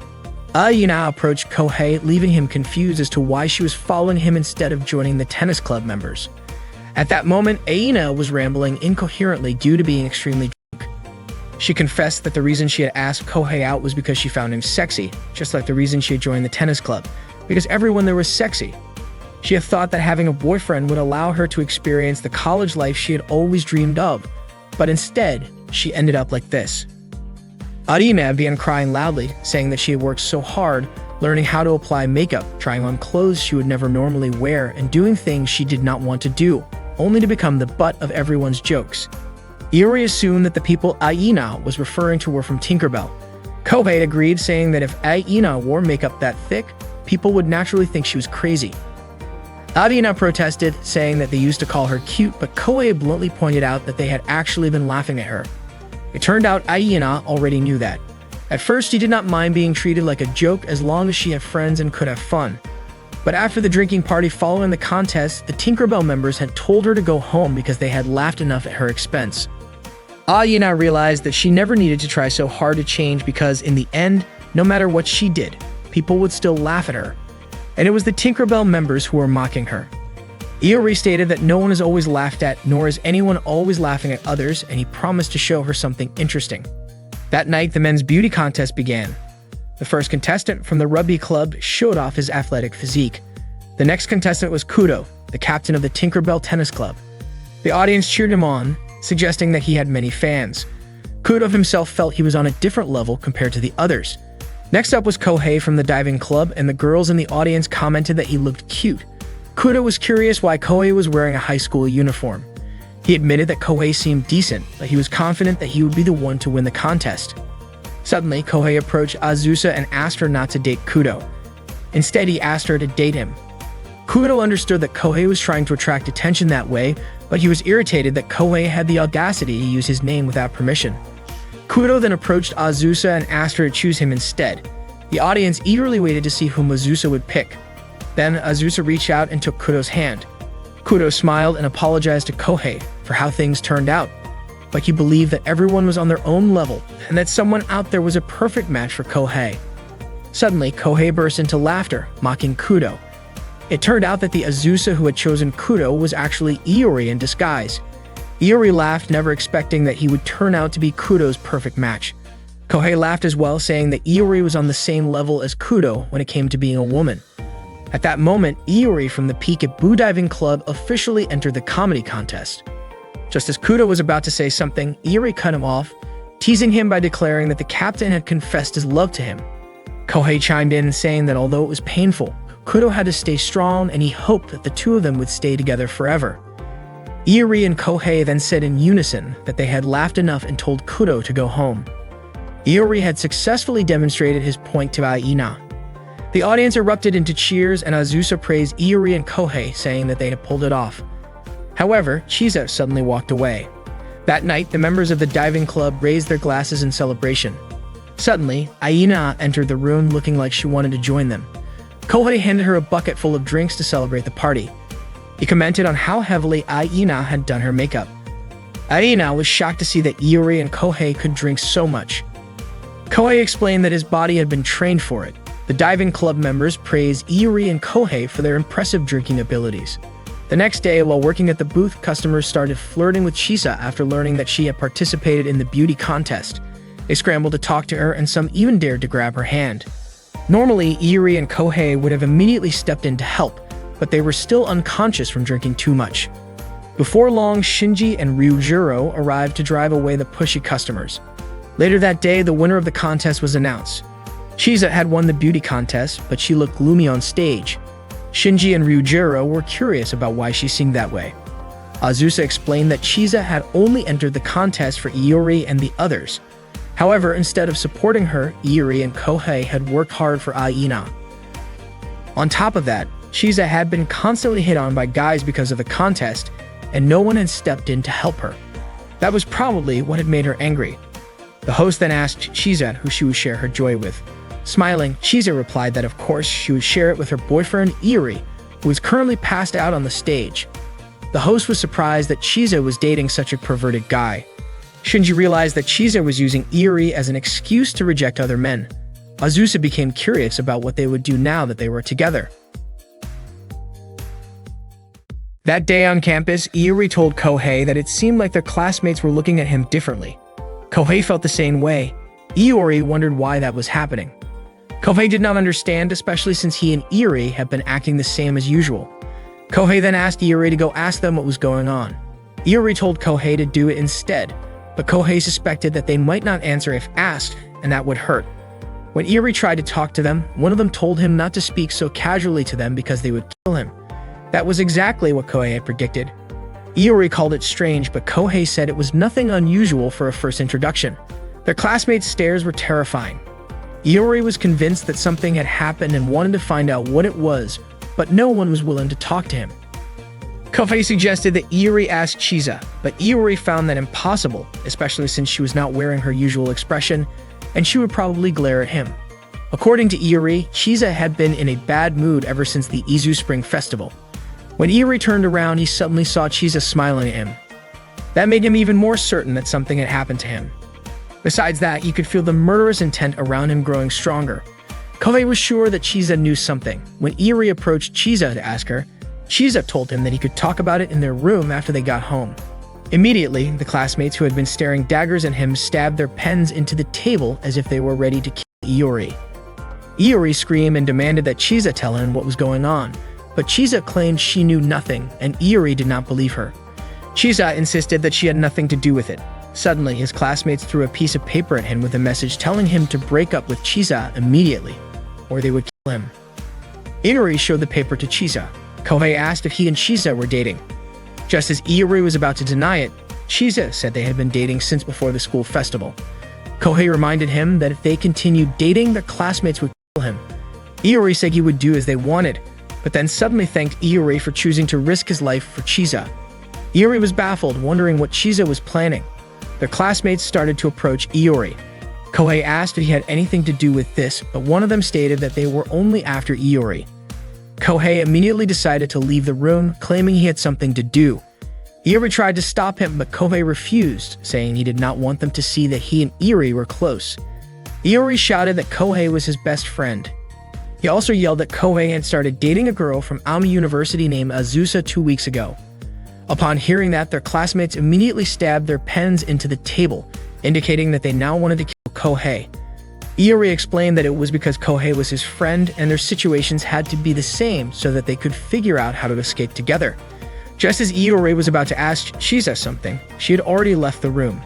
Aina approached Kohei, leaving him confused as to why she was following him instead of joining the tennis club members. At that moment, Aina was rambling incoherently due to being extremely drunk. She confessed that the reason she had asked Kohei out was because she found him sexy, just like the reason she had joined the tennis club, because everyone there was sexy. She had thought that having a boyfriend would allow her to experience the college life she had always dreamed of, but instead, she ended up like this. Arina began crying loudly, saying that she had worked so hard, learning how to apply makeup, trying on clothes she would never normally wear, and doing things she did not want to do, only to become the butt of everyone's jokes. Iori assumed that the people Aina was referring to were from Tinkerbell. Kohei agreed, saying that if Aina wore makeup that thick, people would naturally think she was crazy. Aina protested, saying that they used to call her cute, but Kohei bluntly pointed out that they had actually been laughing at her. It turned out Aina already knew that. At first, she did not mind being treated like a joke as long as she had friends and could have fun. But after the drinking party following the contest, the Tinkerbell members had told her to go home because they had laughed enough at her expense. Aina realized that she never needed to try so hard to change because, in the end, no matter what she did, people would still laugh at her. And it was the Tinkerbell members who were mocking her. Iori stated that no one is always laughed at, nor is anyone always laughing at others, and he promised to show her something interesting. That night, the men's beauty contest began. The first contestant from the Rugby Club showed off his athletic physique. The next contestant was Kudo, the captain of the Tinkerbell Tennis Club. The audience cheered him on, suggesting that he had many fans. Kudo himself felt he was on a different level compared to the others. Next up was Kohei from the diving club, and the girls in the audience commented that he looked cute. Kudo was curious why Kohei was wearing a high school uniform. He admitted that Kohei seemed decent, but he was confident that he would be the one to win the contest. Suddenly, Kohei approached Azusa and asked her not to date Kudo. Instead, he asked her to date him. Kudo understood that Kohei was trying to attract attention that way, but he was irritated that Kohei had the audacity to use his name without permission. Kudo then approached Azusa and asked her to choose him instead. The audience eagerly waited to see whom Azusa would pick. Then Azusa reached out and took Kudo's hand. Kudo smiled and apologized to Kohei for how things turned out, like he believed that everyone was on their own level and that someone out there was a perfect match for Kohei. Suddenly, Kohei burst into laughter, mocking Kudo. It turned out that the Azusa who had chosen Kudo was actually Iori in disguise. Iori laughed, never expecting that he would turn out to be Kudo's perfect match. Kohei laughed as well, saying that Iori was on the same level as Kudo when it came to being a woman. At that moment, Iori from the Peek-a-Boo Diving Club officially entered the comedy contest. Just as Kudo was about to say something, Iori cut him off, teasing him by declaring that the captain had confessed his love to him. Kohei chimed in, saying that although it was painful, Kudo had to stay strong and he hoped that the two of them would stay together forever. Iori and Kohei then said in unison that they had laughed enough and told Kudo to go home. Iori had successfully demonstrated his point to Aina. The audience erupted into cheers and Azusa praised Iori and Kohei, saying that they had pulled it off. However, Chisa suddenly walked away. That night, the members of the diving club raised their glasses in celebration. Suddenly, Aina entered the room looking like she wanted to join them. Kohei handed her a bucket full of drinks to celebrate the party. He commented on how heavily Aina had done her makeup. Aina was shocked to see that Iori and Kohei could drink so much. Kohei explained that his body had been trained for it. The diving club members praised Iori and Kohei for their impressive drinking abilities. The next day, while working at the booth, customers started flirting with Chisa after learning that she had participated in the beauty contest. They scrambled to talk to her and some even dared to grab her hand. Normally, Iori and Kohei would have immediately stepped in to help, but they were still unconscious from drinking too much. Before long, Shinji and Ryujiro arrived to drive away the pushy customers. Later that day, the winner of the contest was announced. Chisa had won the beauty contest, but she looked gloomy on stage. Shinji and Ryujiro were curious about why she seemed that way. Azusa explained that Chisa had only entered the contest for Iori and the others. However, instead of supporting her, Iori and Kohei had worked hard for Aina. On top of that, Chisa had been constantly hit on by guys because of the contest, and no one had stepped in to help her. That was probably what had made her angry. The host then asked Chisa who she would share her joy with. Smiling, Chisa replied that of course she would share it with her boyfriend Iori, who was currently passed out on the stage. The host was surprised that Chisa was dating such a perverted guy. Shinji realized that Chisa was using Iori as an excuse to reject other men. Azusa became curious about what they would do now that they were together. That day on campus, Iori told Kohei that it seemed like their classmates were looking at him differently. Kohei felt the same way. Iori wondered why that was happening. Kohei did not understand, especially since he and Iori had been acting the same as usual. Kohei then asked Iori to go ask them what was going on. Iori told Kohei to do it instead, but Kohei suspected that they might not answer if asked, and that would hurt. When Iori tried to talk to them, one of them told him not to speak so casually to them because they would kill him. That was exactly what Kohei had predicted. Iori called it strange, but Kohei said it was nothing unusual for a first introduction. Their classmates' stares were terrifying. Iori was convinced that something had happened and wanted to find out what it was, but no one was willing to talk to him. Kohei suggested that Iori ask Chisa, but Iori found that impossible, especially since she was not wearing her usual expression, and she would probably glare at him. According to Iori, Chisa had been in a bad mood ever since the Izu Spring Festival. When Iori turned around, he suddenly saw Chisa smiling at him. That made him even more certain that something had happened to him. Besides that, he could feel the murderous intent around him growing stronger. Kohei was sure that Chisa knew something. When Iori approached Chisa to ask her, Chisa told him that he could talk about it in their room after they got home. Immediately, the classmates who had been staring daggers at him stabbed their pens into the table as if they were ready to kill Iori. Iori screamed and demanded that Chisa tell him what was going on, but Chisa claimed she knew nothing, and Iori did not believe her. Chisa insisted that she had nothing to do with it. Suddenly, his classmates threw a piece of paper at him with a message telling him to break up with Chisa immediately, or they would kill him. Iori showed the paper to Chisa. Kohei asked if he and Chisa were dating. Just as Iori was about to deny it, Chisa said they had been dating since before the school festival. Kohei reminded him that if they continued dating, their classmates would kill him. Iori said he would do as they wanted, but then suddenly thanked Iori for choosing to risk his life for Chisa. Iori was baffled, wondering what Chisa was planning. Their classmates started to approach Iori. Kohei asked if he had anything to do with this, but one of them stated that they were only after Iori. Kohei immediately decided to leave the room, claiming he had something to do. Iori tried to stop him, but Kohei refused, saying he did not want them to see that he and Iori were close. Iori shouted that Kohei was his best friend. He also yelled that Kohei had started dating a girl from Aomori University named Azusa 2 weeks ago. Upon hearing that, their classmates immediately stabbed their pens into the table, indicating that they now wanted to kill Kohei. Iori explained that it was because Kohei was his friend and their situations had to be the same so that they could figure out how to escape together. Just as Iori was about to ask Chisa something, she had already left the room.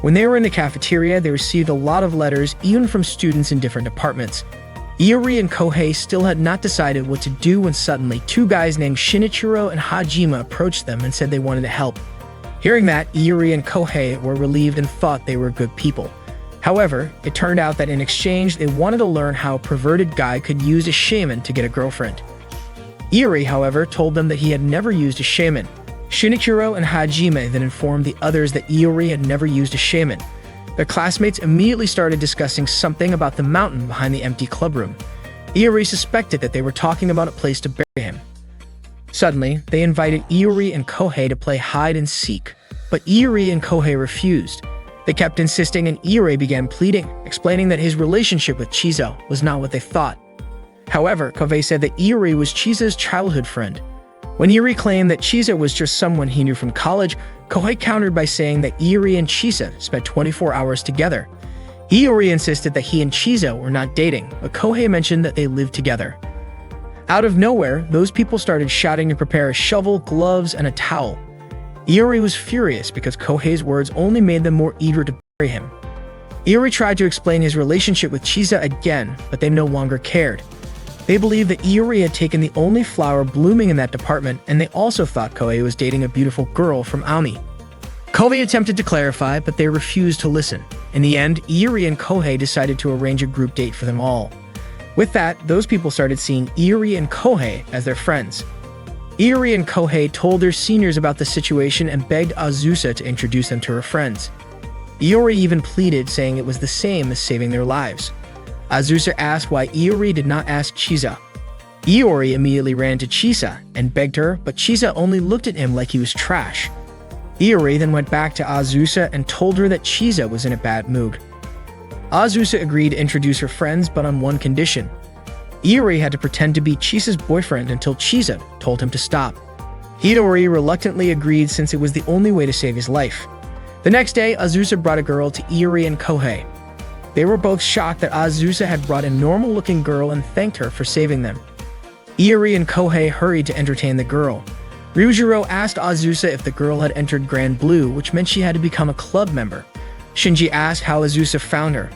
When they were in the cafeteria, they received a lot of letters, even from students in different departments. Iori and Kohei still had not decided what to do when suddenly 2 guys named Shinichiro and Hajime approached them and said they wanted to help. Hearing that, Iori and Kohei were relieved and thought they were good people. However, it turned out that in exchange, they wanted to learn how a perverted guy could use a shaman to get a girlfriend. Iori, however, told them that he had never used a shaman. Shinichiro and Hajime then informed the others that Iori had never used a shaman. Their classmates immediately started discussing something about the mountain behind the empty clubroom. Iori suspected that they were talking about a place to bury him. Suddenly, they invited Iori and Kohei to play hide and seek, but Iori and Kohei refused. They kept insisting and Iori began pleading, explaining that his relationship with Chisa was not what they thought. However, Kohei said that Iori was Chisa's childhood friend. When Iori claimed that Chisa was just someone he knew from college, Kohei countered by saying that Iori and Chisa spent 24 hours together. Iori insisted that he and Chisa were not dating, but Kohei mentioned that they lived together. Out of nowhere, those people started shouting to prepare a shovel, gloves, and a towel. Iori was furious because Kohei's words only made them more eager to bury him. Iori tried to explain his relationship with Chisa again, but they no longer cared. They believed that Iori had taken the only flower blooming in that department, and they also thought Kohei was dating a beautiful girl from Aomori. Kohei attempted to clarify, but they refused to listen. In the end, Iori and Kohei decided to arrange a group date for them all. With that, those people started seeing Iori and Kohei as their friends. Iori and Kohei told their seniors about the situation and begged Azusa to introduce them to her friends. Iori even pleaded, saying it was the same as saving their lives. Azusa asked why Iori did not ask Chisa. Iori immediately ran to Chisa and begged her, but Chisa only looked at him like he was trash. Iori then went back to Azusa and told her that Chisa was in a bad mood. Azusa agreed to introduce her friends, but on one condition. Iori had to pretend to be Chisa's boyfriend until Chisa told him to stop. Hidori reluctantly agreed since it was the only way to save his life. The next day, Azusa brought a girl to Iori and Kohei. They were both shocked that Azusa had brought a normal-looking girl and thanked her for saving them. Iori and Kohei hurried to entertain the girl. Ryujiro asked Azusa if the girl had entered Grand Blue, which meant she had to become a club member. Shinji asked how Azusa found her.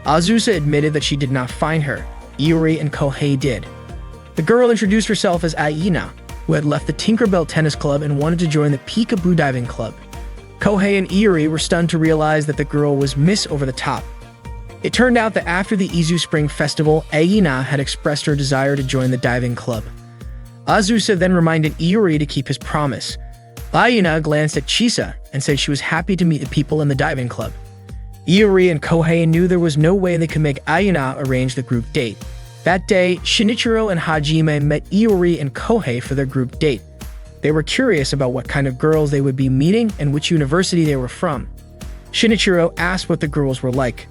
Azusa admitted that she did not find her. Iori and Kohei did. The girl introduced herself as Aina, who had left the Tinkerbell Tennis Club and wanted to join the Peekaboo Diving Club. Kohei and Iori were stunned to realize that the girl was Miss Over the Top. It turned out that after the Izu Spring Festival, Aina had expressed her desire to join the diving club. Azusa then reminded Iori to keep his promise. Aina glanced at Chisa and said she was happy to meet the people in the diving club. Iori and Kohei knew there was no way they could make Aina arrange the group date. That day, Shinichiro and Hajime met Iori and Kohei for their group date. They were curious about what kind of girls they would be meeting and which university they were from. Shinichiro asked what the girls were like.